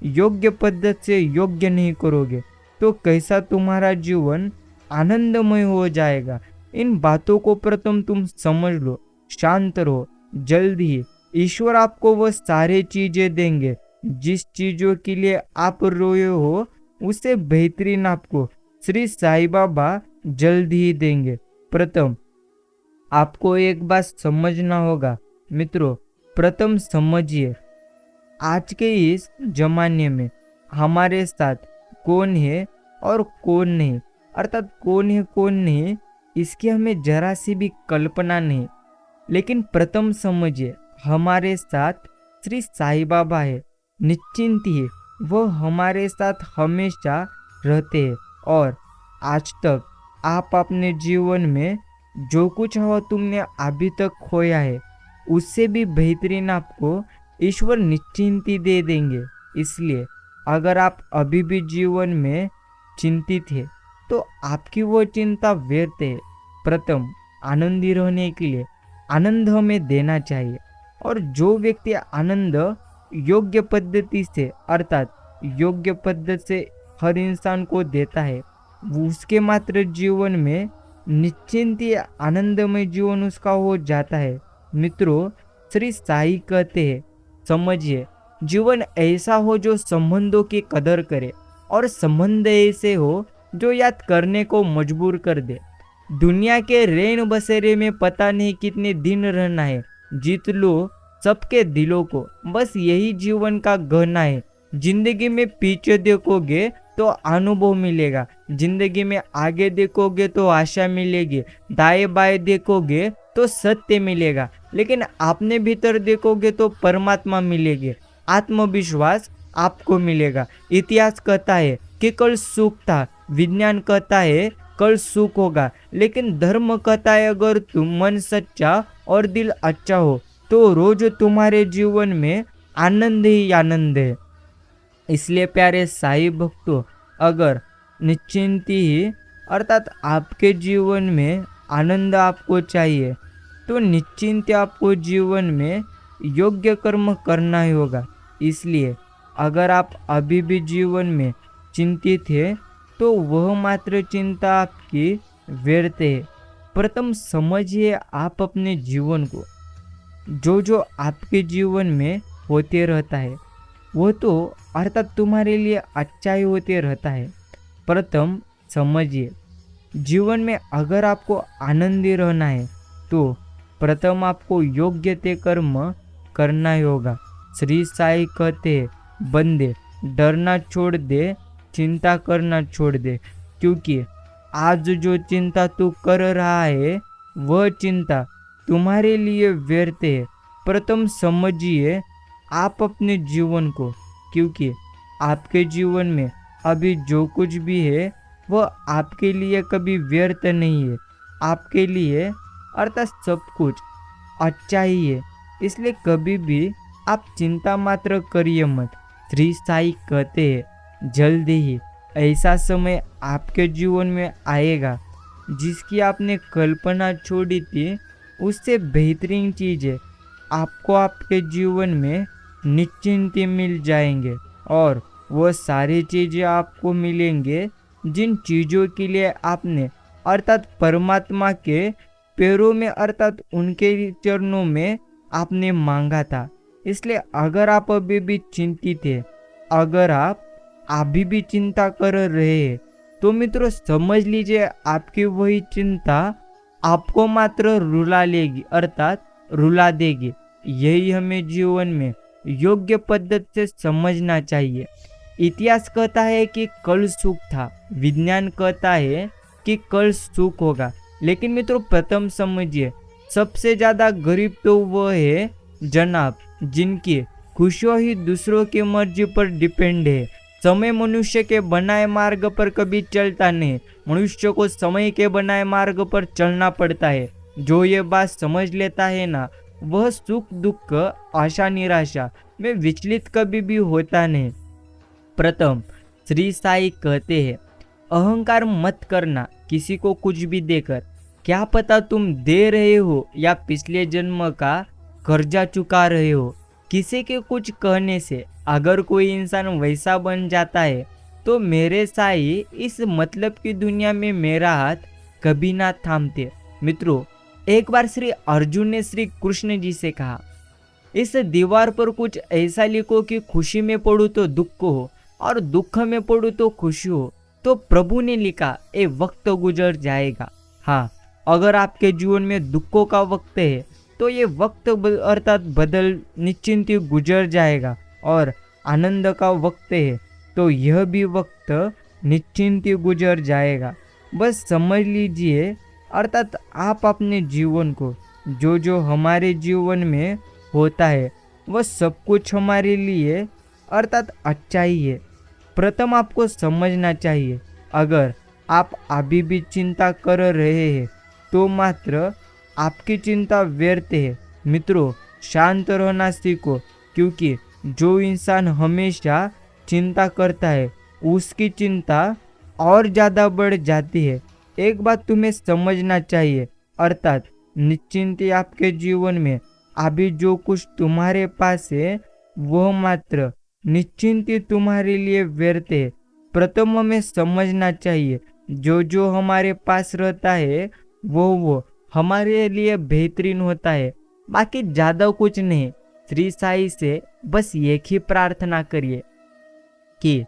योग्य पद्धति से योग्य नहीं करोगे तो कैसा तुम्हारा जीवन आनंदमय हो जाएगा। इन बातों को प्रथम तुम समझ लो, शांत रहो। जल्द ही ईश्वर आपको वह सारी चीजें देंगे जिस चीजों के लिए आप रोए हो, उससे बेहतरीन आपको श्री साईं बाबा जल्द ही देंगे। प्रथम आपको एक बात समझना होगा मित्रों, प्रथम समझिए, आज के इस जमाने में हमारे साथ कौन है और कौन नहीं, अर्थात कौन है कौन नहीं, इसकी हमें जरा सी भी कल्पना नहीं। लेकिन प्रथम समझिए, हमारे साथ श्री साईं बाबा है। निश्चिंत ही वो हमारे साथ हमेशा रहते हैं। और आज तक आप अपने जीवन में जो कुछ हो तुमने अभी तक खोया है, उससे भी बेहतरीन आपको ईश्वर निश्चिंती दे देंगे। इसलिए अगर आप अभी भी जीवन में चिंतित है तो आपकी वो चिंता व्यर्थ है। प्रथम आनंदी रहने के लिए आनंद हमें देना चाहिए, और जो व्यक्ति आनंद योग्य पद्धति से अर्थात योग्य पद्धति से हर इंसान को देता है, उसके मात्र जीवन में निश्चिंत आनंदमय जीवन उसका हो जाता है। मित्रों, श्री साईं कहते हैं, समझिए, जीवन ऐसा हो जो संबंधों की कदर करे, और संबंध ऐसे हो जो याद करने को मजबूर कर दे। दुनिया के रैन बसेरे में पता नहीं कितने दिन रहना है, जीत लो सबके दिलों को, बस यही जीवन का गहना है। जिंदगी में पीछे देखोगे तो अनुभव मिलेगा, जिंदगी में आगे देखोगे तो आशा मिलेगी, दाएं बाएं देखोगे तो सत्य मिलेगा, लेकिन अपने भीतर देखोगे तो परमात्मा मिलेगी, आत्मविश्वास आपको मिलेगा। इतिहास कहता है कि कल सुख था, विज्ञान कहता है कल सुख होगा, लेकिन धर्म कहता है अगर तुम मन सच्चा और दिल अच्छा हो तो रोज तुम्हारे जीवन में आनंद ही आनंद है। इसलिए प्यारे साईं भक्तों, अगर निश्चिंती ही अर्थात आपके जीवन में आनंद आपको चाहिए तो निश्चिंत आपको जीवन में योग्य कर्म करना ही होगा। इसलिए अगर आप अभी भी जीवन में चिंतित है तो वह मात्र चिंता आपकी व्यर्थ है। प्रथम समझिए, आप अपने जीवन को जो आपके जीवन में होते रहता है वो तो अर्थात तुम्हारे लिए अच्छा ही होते रहता है। प्रथम समझिए, जीवन में अगर आपको आनंदी रहना है तो प्रथम आपको योग्य ते कर्म करना ही होगा। श्री साईं कहते हैं, बंदे डरना छोड़ दे, चिंता करना छोड़ दे, क्योंकि आज जो चिंता तू कर रहा है वह चिंता तुम्हारे लिए व्यर्थ है। प्रथम समझिए आप अपने जीवन को, क्योंकि आपके जीवन में अभी जो कुछ भी है वह आपके लिए कभी व्यर्थ नहीं है, आपके लिए अर्थात सब कुछ अच्छा ही है। इसलिए कभी भी आप चिंता मात्र करिए मत। श्री साई कहते हैं जल्द ही ऐसा समय आपके जीवन में आएगा जिसकी आपने कल्पना छोड़ी थी, उससे बेहतरीन चीज़ें आपको आपके जीवन में निश्चिंत ही मिल जाएंगे। और वो सारी चीज़ें आपको मिलेंगे जिन चीज़ों के लिए आपने अर्थात परमात्मा के पैरों में अर्थात उनके चरणों में आपने मांगा था। इसलिए अगर आप अभी भी चिंतित है, अगर आप अभी भी चिंता कर रहे हैं, तो मित्रों समझ लीजिए आपकी वही चिंता आपको मात्र रुला लेगी अर्थात रुला देगी। यही हमें जीवन में योग्य पद्धति से समझना चाहिए। इतिहास कहता है कि कल सुख था, विज्ञान कहता है कि कल सुख होगा, लेकिन मित्रों प्रथम समझिए सबसे ज्यादा गरीब तो वह है जनाब जिनकी खुशियों ही दूसरों की मर्जी पर डिपेंड है। समय मनुष्य के बनाए मार्ग पर कभी चलता नहीं, मनुष्य को समय के बनाए मार्ग पर चलना पड़ता है। जो ये बात समझ लेता है ना, वह सुख दुख आशा निराशा में विचलित कभी भी होता नहीं। प्रथम श्री साई कहते हैं अहंकार मत करना किसी को कुछ भी देकर। क्या पता तुम दे रहे हो या पिछले जन्म का कर्जा चुका रहे हो। किसी के कुछ कहने से अगर कोई इंसान वैसा बन जाता है तो मेरे साई इस मतलब की दुनिया में मेरा हाथ कभी ना थामते। मित्रों एक बार श्री अर्जुन ने श्री कृष्ण जी से कहा इस दीवार पर कुछ ऐसा लिखो कि खुशी में पढ़ूं तो दुख हो और दुख में पढ़ूं तो खुशी हो। तो प्रभु ने लिखा ये वक्त गुजर जाएगा। हाँ, अगर आपके जीवन में दुखों का वक्त है तो ये वक्त अर्थात बदल निश्चिंत ही गुजर जाएगा, और आनंद का वक्त है तो यह भी वक्त निश्चिंत ही गुजर जाएगा। बस समझ लीजिए अर्थात आप अपने जीवन को जो जो हमारे जीवन में होता है वह सब कुछ हमारे लिए अर्थात अच्छा ही है। प्रथम आपको समझना चाहिए अगर आप अभी भी चिंता कर रहे हैं तो मात्र आपकी चिंता व्यर्थ है। मित्रों शांत रहना सीखो, क्योंकि जो इंसान हमेशा चिंता करता है उसकी चिंता और ज़्यादा बढ़ जाती है। एक बात तुम्हें समझना चाहिए अर्थात निश्चिंत आपके जीवन में अभी जो कुछ तुम्हारे पास है वह मात्र निश्चिंत तुम्हारे लिए व्यर्थ है। प्रथम हमें समझना चाहिए जो जो हमारे पास रहता है वो हमारे लिए बेहतरीन होता है, बाकी ज़्यादा कुछ नहीं। श्री साई से बस एक ही प्रार्थना करिए कि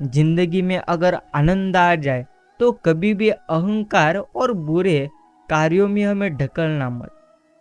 जिंदगी में अगर आनंद आ जाए तो कभी भी अहंकार और बुरे कार्यों में हमें ढकलना मत।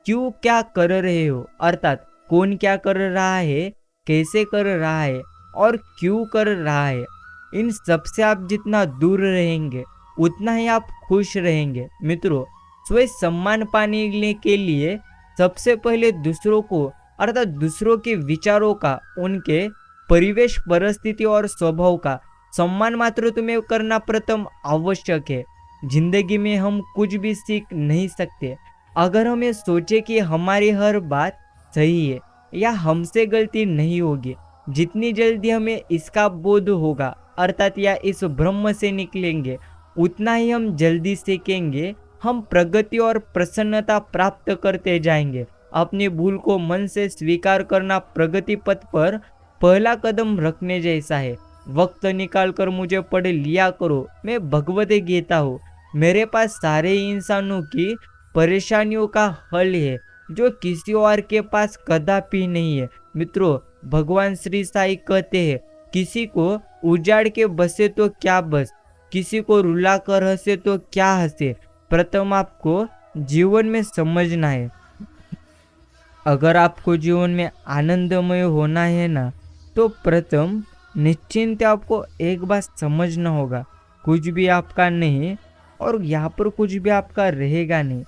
क्यों क्या कर रहे हो अर्थात कौन क्या कर रहा है, कैसे कर रहा है और क्यों कर रहा है, इन सब से आप जितना दूर रहेंगे उतना ही आप खुश रहेंगे। मित्रों स्वयं सम्मान पाने के लिए सबसे पहले दूसरों को अर्थात दूसरों के विचारों का, उनके परिवेश परिस्थिति और स्वभाव का सम्मान मात्र तुम्हें करना प्रथम आवश्यक है। जिंदगी में हम कुछ भी सीख नहीं सकते अगर हमें सोचे कि हमारी हर बात सही है या हमसे गलती नहीं होगी। जितनी जल्दी हमें इसका बोध होगा अर्थात या इस भ्रम से निकलेंगे उतना ही हम जल्दी सीखेंगे, हम प्रगति और प्रसन्नता प्राप्त करते जाएंगे। अपनी भूल को मन से स्वीकार करना प्रगति पथ पर पहला कदम रखने जैसा है। वक्त निकाल कर मुझे पढ़ लिया करो, मैं भगवत गीता हूँ। मेरे पास सारे इंसानों की परेशानियों का हल है जो किसी और के पास कदापि नहीं है। मित्रों भगवान श्री साई कहते हैं किसी को उजाड़ के बसे तो क्या बस, किसी को रुला कर हंसे तो क्या हंसे। प्रथम आपको जीवन में समझना है अगर आपको जीवन में आनंदमय होना है ना, तो प्रथम निश्चिंत आपको एक बात समझना होगा, कुछ भी आपका नहीं और यहाँ पर कुछ भी आपका रहेगा नहीं।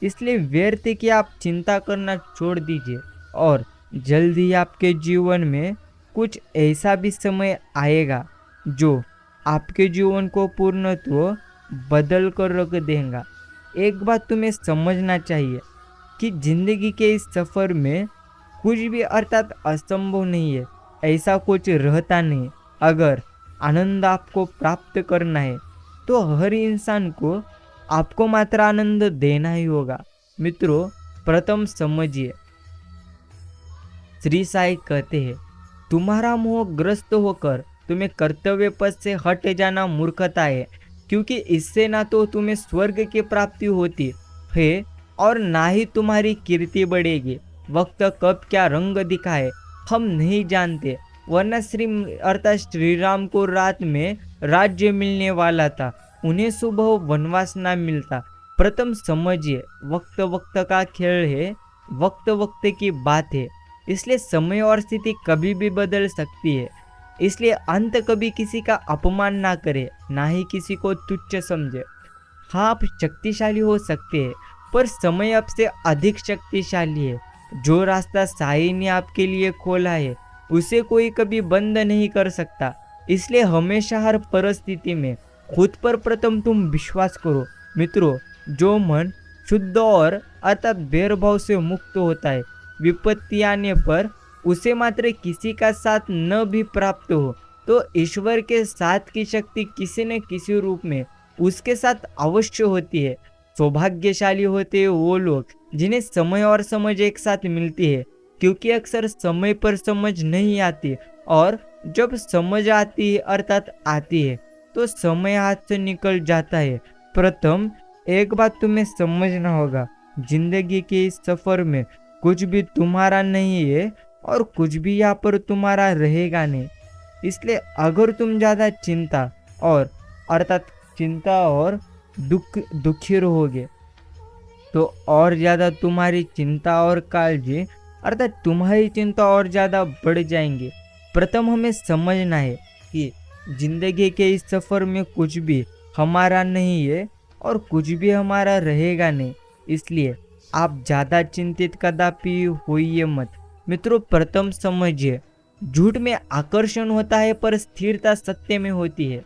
इसलिए व्यर्थ कि आप चिंता करना छोड़ दीजिए और जल्द ही आपके जीवन में कुछ ऐसा भी समय आएगा जो आपके जीवन को पूर्णत्व बदल कर रख देगा। एक बात तुम्हें समझना चाहिए कि जिंदगी के इस सफर में कुछ भी अर्थात असंभव नहीं है, ऐसा कुछ रहता नहीं। अगर आनंद आपको प्राप्त करना है तो हर इंसान को आपको मात्र आनंद देना ही होगा। मित्रों, प्रथम समझिए, श्री साई कहते हैं तुम्हारा मोह ग्रस्त होकर तुम्हें कर्तव्य पथ से हट जाना मूर्खता है, क्योंकि इससे ना तो तुम्हें स्वर्ग की प्राप्ति होती है और ना ही तुम्हारी कीर्ति बढ़ेगी। वक्त कब क्या रंग दिखाए हम नहीं जानते, वरना अर्थात श्री राम को रात में राज्य मिलने वाला था, उन्हें सुबह वनवास ना मिलता। प्रथम समझिए, वक्त वक्त का खेल है, वक्त वक्त की बात है, इसलिए समय और स्थिति कभी भी बदल सकती है। इसलिए अंत कभी किसी का अपमान ना करे, ना ही किसी को तुच्छ समझे। हाँ, आप शक्तिशाली हो सकते हैं, पर समय आपसे अधिक शक्तिशाली है। जो रास्ता साई ने आपके लिए खोला है उसे कोई कभी बंद नहीं कर सकता। इसलिए हमेशा हर परिस्थिति में खुद पर प्रथम तुम विश्वास करो। मित्रों, जो मन शुद्ध और अर्थात भेदभाव से मुक्त होता है, विपत्ति आने पर उसे मात्र किसी का साथ न भी प्राप्त हो तो ईश्वर के साथ की शक्ति किसी न किसी रूप में उसके साथ अवश्य होती है। सौभाग्यशाली होते हैं वो लोग जिन्हें समय और समझ एक साथ मिलती है, क्योंकि अक्सर समय पर समझ नहीं आती और जब समझ आती है अर्थात आती है तो समय हाथ से निकल जाता है। प्रथम एक बात तुम्हें समझना होगा, जिंदगी के इस सफर में कुछ भी तुम्हारा नहीं है और कुछ भी यहाँ पर तुम्हारा रहेगा नहीं। इसलिए अगर तुम ज़्यादा चिंता और दुखी रहोगे तो और ज़्यादा तुम्हारी चिंता और काळजी अर्थात तुम्हारी चिंता और ज़्यादा बढ़ जाएंगे। प्रथम हमें समझना है कि जिंदगी के इस सफ़र में कुछ भी हमारा नहीं है और कुछ भी हमारा रहेगा नहीं। इसलिए आप ज़्यादा चिंतित कदापि होइए मत। मित्रों, प्रथम समझिए, झूठ में आकर्षण होता है पर स्थिरता सत्य में होती है।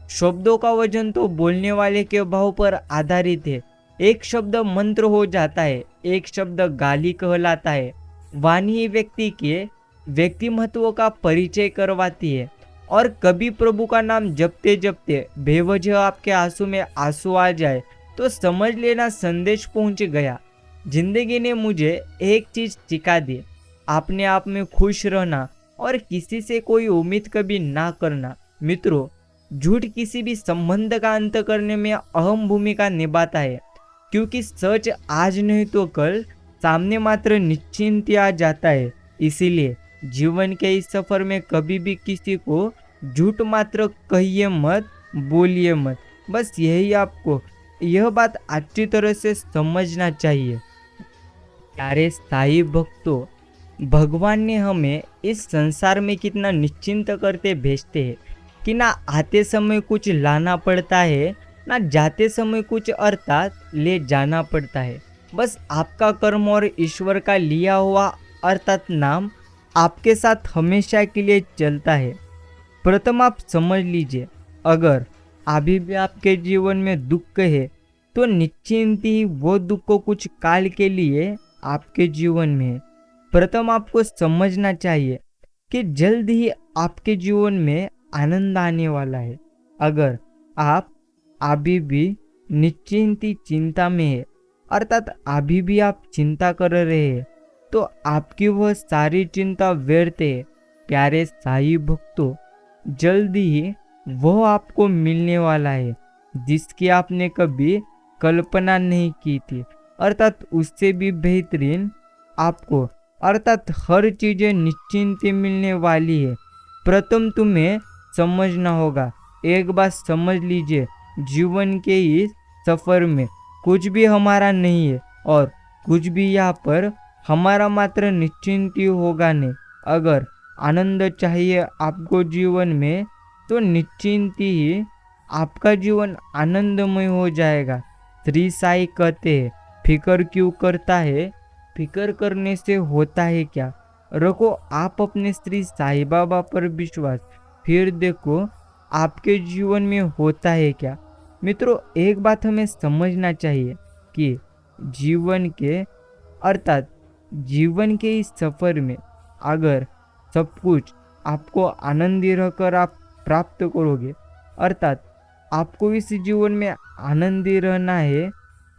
शब्दों का वजन तो बोलने वाले के भाव पर आधारित है। एक शब्द मंत्र हो जाता है, एक शब्द गाली कहलाता है। वाणी ही व्यक्ति के व्यक्तिमत्व का परिचय करवाती है। और कभी प्रभु का नाम जपते जपते बेवजह आपके आंसू में आंसू आ जाए तो समझ लेना संदेश पहुंच गया। जिंदगी ने मुझे एक चीज सिखा दी, अपने आप में खुश रहना और किसी से कोई उम्मीद कभी ना करना। मित्रों, झूठ किसी भी संबंध का अंत करने में अहम भूमिका निभाता है, क्योंकि सच आज नहीं तो कल सामने मात्र निश्चिंत आ जाता है। इसीलिए जीवन के इस सफर में कभी भी किसी को झूठ मात्र कहिए मत, बोलिए मत। बस यही आपको यह बात अच्छी तरह से समझना चाहिए। प्यारे साई भक्तों, भगवान ने हमें इस संसार में कितना निश्चिंत करते भेजते हैं कि ना आते समय कुछ लाना पड़ता है, ना जाते समय कुछ अर्थात ले जाना पड़ता है। बस आपका कर्म और ईश्वर का लिया हुआ अर्थात नाम आपके साथ हमेशा के लिए चलता है। प्रथम आप समझ लीजिए, अगर अभी भी आपके जीवन में दुख है तो निश्चिंत ही वो दुख कुछ काल के लिए आपके जीवन में है। प्रथम आपको समझना चाहिए कि जल्द ही आपके जीवन में आनंद आने वाला है। अगर आप अभी भी निश्चिंती चिंता में है अर्थात अभी भी आप चिंता कर रहे हैं तो आपकी वह सारी चिंता व्यर्थ है। प्यारे साई भक्तों, जल्दी ही वह आपको मिलने वाला है जिसकी आपने कभी कल्पना नहीं की थी, अर्थात उससे भी बेहतरीन आपको अर्थात हर चीजें निश्चिंत मिलने वाली है। प्रथम तुम्हें समझना होगा, एक बात समझ लीजिए, जीवन के इस सफर में कुछ भी हमारा नहीं है और कुछ भी यहाँ पर हमारा मात्र निश्चिंत ही होगा नहीं। अगर आनंद चाहिए आपको जीवन में तो निश्चिंत ही आपका जीवन आनंदमय हो जाएगा। श्री साई कहते हैं, फिक्र क्यों करता है, फिक्र करने से होता है क्या। रखो आप अपने श्री साई बाबा पर विश्वास, फिर देखो आपके जीवन में होता है क्या? मित्रों, एक बात हमें समझना चाहिए कि जीवन के अर्थात जीवन के इस सफर में अगर सब कुछ आपको आनंदी रहकर आप प्राप्त करोगे, अर्थात आपको इस जीवन में आनंदी रहना है,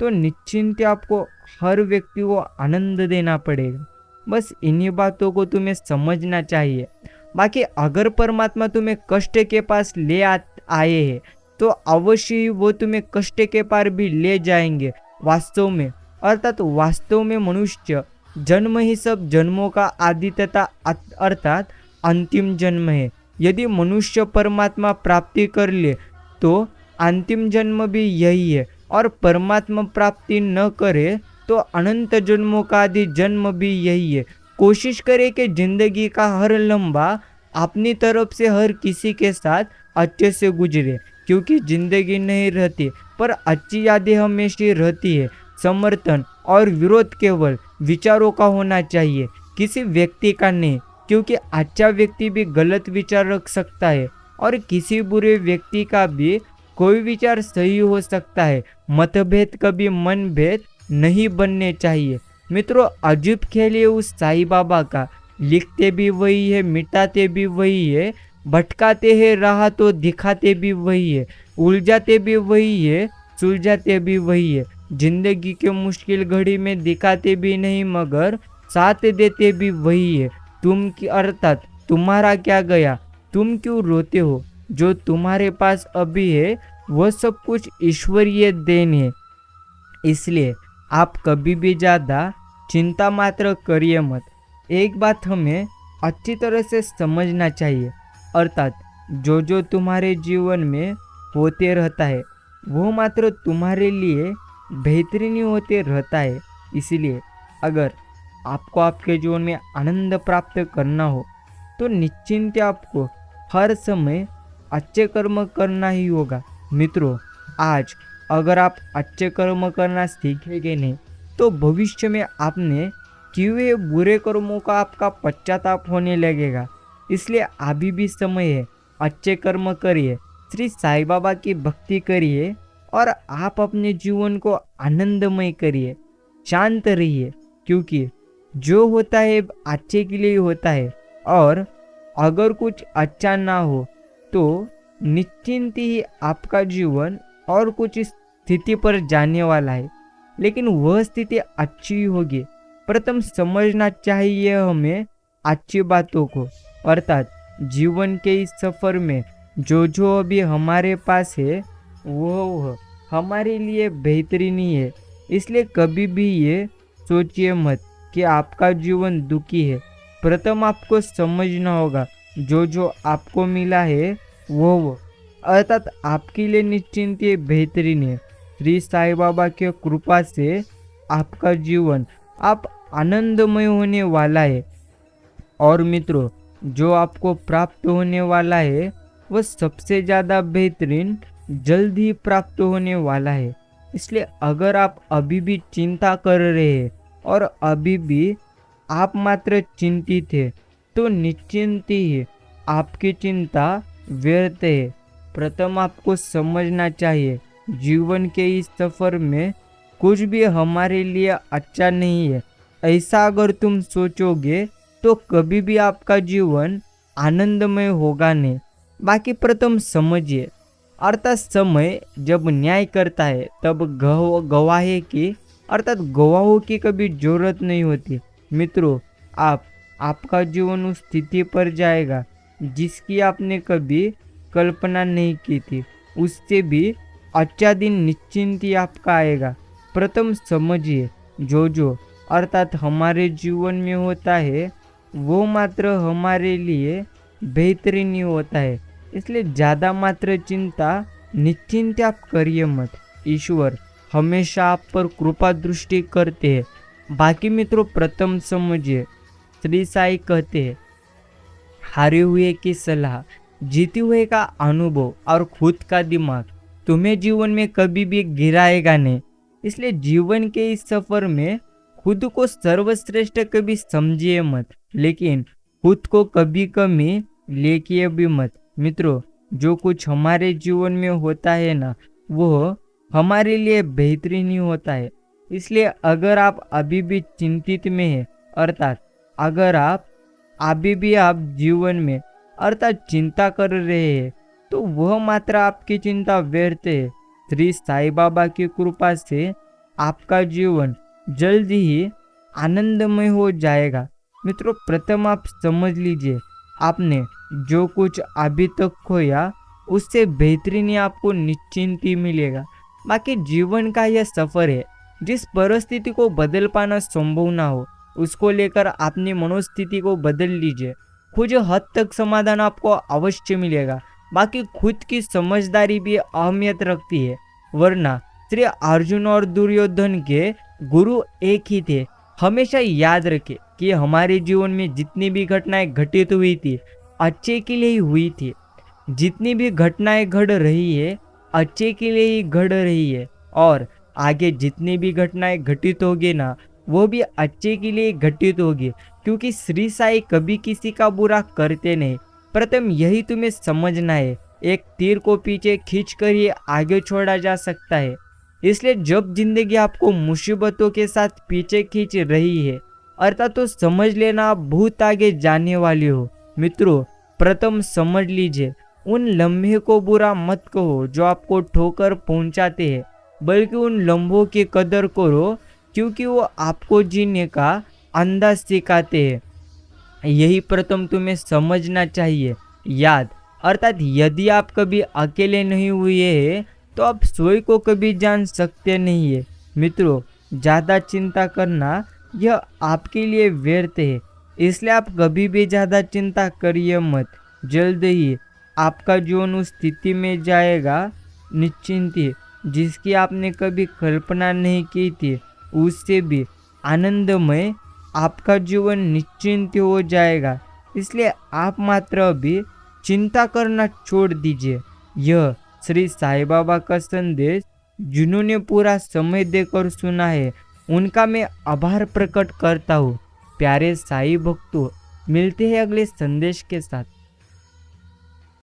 तो निश्चिंत आपको हर व्यक्ति को आनंद देना पड़ेगा। बस इन्हीं बातों को तुम्हें समझना चाहिए। बाकी अगर परमात्मा तुम्हें कष्ट के पास आए हैं, तो अवश्य ही वो तुम्हें कष्ट के पार भी ले जाएंगे वास्तव में। अर्थात वास्तव में मनुष्य जन्म ही सब जन्मों का आदि तथा अर्थात अंतिम जन्म है। यदि मनुष्य परमात्मा प्राप्ति कर ले तो अंतिम जन्म भी यही है, और परमात्मा प्राप्ति न करे तो अनंत जन्मों का आदि जन्म भी यही है। कोशिश करें कि जिंदगी का हर लम्बा अपनी तरफ से हर किसी के साथ अच्छे से गुजरे, क्योंकि जिंदगी नहीं रहती पर अच्छी यादें हमेशा रहती है। समर्थन और विरोध केवल विचारों का होना चाहिए, किसी व्यक्ति का नहीं, क्योंकि अच्छा व्यक्ति भी गलत विचार रख सकता है और किसी बुरे व्यक्ति का भी कोई विचार सही हो सकता है। मतभेद कभी मनभेद नहीं बनने चाहिए। मित्रों, अजीब खेल है उस साईं बाबा का। लिखते भी वही है, मिटाते भी वही है, भटकाते हैं राह तो दिखाते भी वही है, उलझाते भी वही है, सुलझाते भी वही है। जिंदगी के मुश्किल घड़ी में दिखाते भी नहीं मगर साथ देते भी वही है। तुम की अर्थात तुम्हारा क्या गया, तुम क्यों रोते हो? जो तुम्हारे पास अभी है वह सब कुछ ईश्वरीय देन है। इसलिए आप कभी भी ज़्यादा चिंता मात्र करिए मत। एक बात हमें अच्छी तरह से समझना चाहिए, अर्थात जो तुम्हारे जीवन में होते रहता है वो मात्र तुम्हारे लिए बेहतरीन होते रहता है। इसलिए अगर आपको आपके जीवन में आनंद प्राप्त करना हो तो निश्चिंत आपको हर समय अच्छे कर्म करना ही होगा। मित्रों, आज अगर आप अच्छे कर्म करना सीखेंगे नहीं तो भविष्य में आपने किए हुए बुरे कर्मों का आपका पश्चाताप होने लगेगा। इसलिए अभी भी समय है, अच्छे कर्म करिए, श्री साईं बाबा की भक्ति करिए और आप अपने जीवन को आनंदमय करिए, शांत रहिए, क्योंकि जो होता है अच्छे के लिए होता है। और अगर कुछ अच्छा ना हो तो निश्चिंत ही आपका जीवन और कुछ स्थिति पर जाने वाला है, लेकिन वह स्थिति अच्छी होगी। प्रथम समझना चाहिए हमें अच्छी बातों को, अर्थात जीवन के इस सफर में जो अभी हमारे पास है वो हमारे लिए बेहतरीन ही है। इसलिए कभी भी ये सोचिए मत कि आपका जीवन दुखी है। प्रथम आपको समझना होगा जो आपको मिला है वो अर्थात आपके लिए निश्चिंत ये बेहतरीन है। श्री साईं बाबा के कृपा से आपका जीवन आप आनंदमय होने वाला है। और मित्रों, जो आपको प्राप्त होने वाला है वह सबसे ज़्यादा बेहतरीन जल्द ही प्राप्त होने वाला है। इसलिए अगर आप अभी भी चिंता कर रहे हैं और अभी भी आप मात्र चिंतित है तो निश्चिंत ही आपकी चिंता व्यर्थ है। प्रथम आपको समझना चाहिए जीवन के इस सफ़र में कुछ भी हमारे लिए अच्छा नहीं है। ऐसा अगर तुम सोचोगे तो कभी भी आपका जीवन आनंदमय होगा नहीं। बाकी प्रथम समझिए, अर्थात समय जब न्याय करता है तब गवाही की अर्थात गवाहों की कभी जरूरत नहीं होती। मित्रों, आपका जीवन उस स्थिति पर जाएगा जिसकी आपने कभी कल्पना नहीं की थी। उससे भी अच्छा दिन निश्चिंत ही आपका आएगा। प्रथम समझिए, जो अर्थात हमारे जीवन में होता है वो मात्र हमारे लिए बेहतरीन ही होता है। इसलिए ज़्यादा मात्र चिंता निश्चिंत आप करिए मत। ईश्वर हमेशा आप पर कृपा दृष्टि करते हैं। बाकी मित्रों, प्रथम समझिए, श्री साईं कहते हैं, हारे हुए की सलाह, जीते हुए का अनुभव और खुद का दिमाग तुम्हें जीवन में कभी भी गिराएगा नहीं। इसलिए जीवन के इस सफर में खुद को सर्वश्रेष्ठ कभी समझिए मत, लेकिन खुद को कभी कमी लेकिए भी मत। मित्रों, जो कुछ हमारे जीवन में होता है ना, वो हमारे लिए बेहतरीन ही होता है। इसलिए अगर आप अभी भी चिंतित में हैं, अर्थात अगर आप अभी भी आप जीवन में अर्थात चिंता कर रहे हैं, तो वह मात्र आपकी चिंता व्यर्थ है। श्री साईं बाबा की कृपा से आपका जीवन जल्द ही आनंदमय हो जाएगा। मित्रों, प्रथम आप समझ लीजिए, आपने जो कुछ अभी तक खोया उससे बेहतरीन ही आपको निश्चिंत ही मिलेगा। बाकी जीवन का यह सफर है, जिस परिस्थिति को बदल पाना संभव ना हो, उसको लेकर अपनी मनोस्थिति को बदल लीजिए। कुछ हद तक समाधान आपको अवश्य मिलेगा। बाकी खुद की समझदारी भी अहमियत रखती है, वरना श्री अर्जुन और दुर्योधन के गुरु एक ही थे। हमेशा याद रखें कि हमारे जीवन में जितनी भी घटनाएं घटित हुई थी, अच्छे के लिए ही हुई थी। जितनी भी घटनाएं घट रही है, अच्छे के लिए ही घट रही है, और आगे जितनी भी घटनाएं घटित होगी ना, वो भी अच्छे के लिए घटित होगी, क्योंकि श्री साईं कभी किसी का बुरा करते नहीं। प्रथम यही तुम्हें समझना है, एक तीर को पीछे खींच कर ही आगे छोड़ा जा सकता है। इसलिए जब जिंदगी आपको मुसीबतों के साथ पीछे खींच रही है, अर्थात तो समझ लेना आप बहुत आगे जाने वाले हो। मित्रों, प्रथम समझ लीजिए, उन लम्हे को बुरा मत कहो जो आपको ठोकर पहुंचाते हैं, बल्कि उन लम्हों की कदर करो, क्योंकि वो आपको जीने का अंदाज सिखाते हैं। यही प्रथम तुम्हें समझना चाहिए। याद, अर्थात यदि आप कभी अकेले नहीं हुए हैं, तो आप स्वयं को कभी जान सकते नहीं है। मित्रों, ज़्यादा चिंता करना यह आपके लिए व्यर्थ है, इसलिए आप कभी भी ज़्यादा चिंता करिए मत। जल्द ही आपका जीवन उस स्थिति में जाएगा, निश्चिंत ही, जिसकी आपने कभी कल्पना नहीं की थी, उससे भी आनंदमय आपका जीवन निश्चिंत हो जाएगा। इसलिए आप मात्र अभी चिंता करना छोड़ दीजिए। यह श्री साईं बाबा का संदेश जिन्होंने पूरा समय देकर सुना है, उनका मैं आभार प्रकट करता हूँ। प्यारे साईं भक्तों, मिलते हैं अगले संदेश के साथ।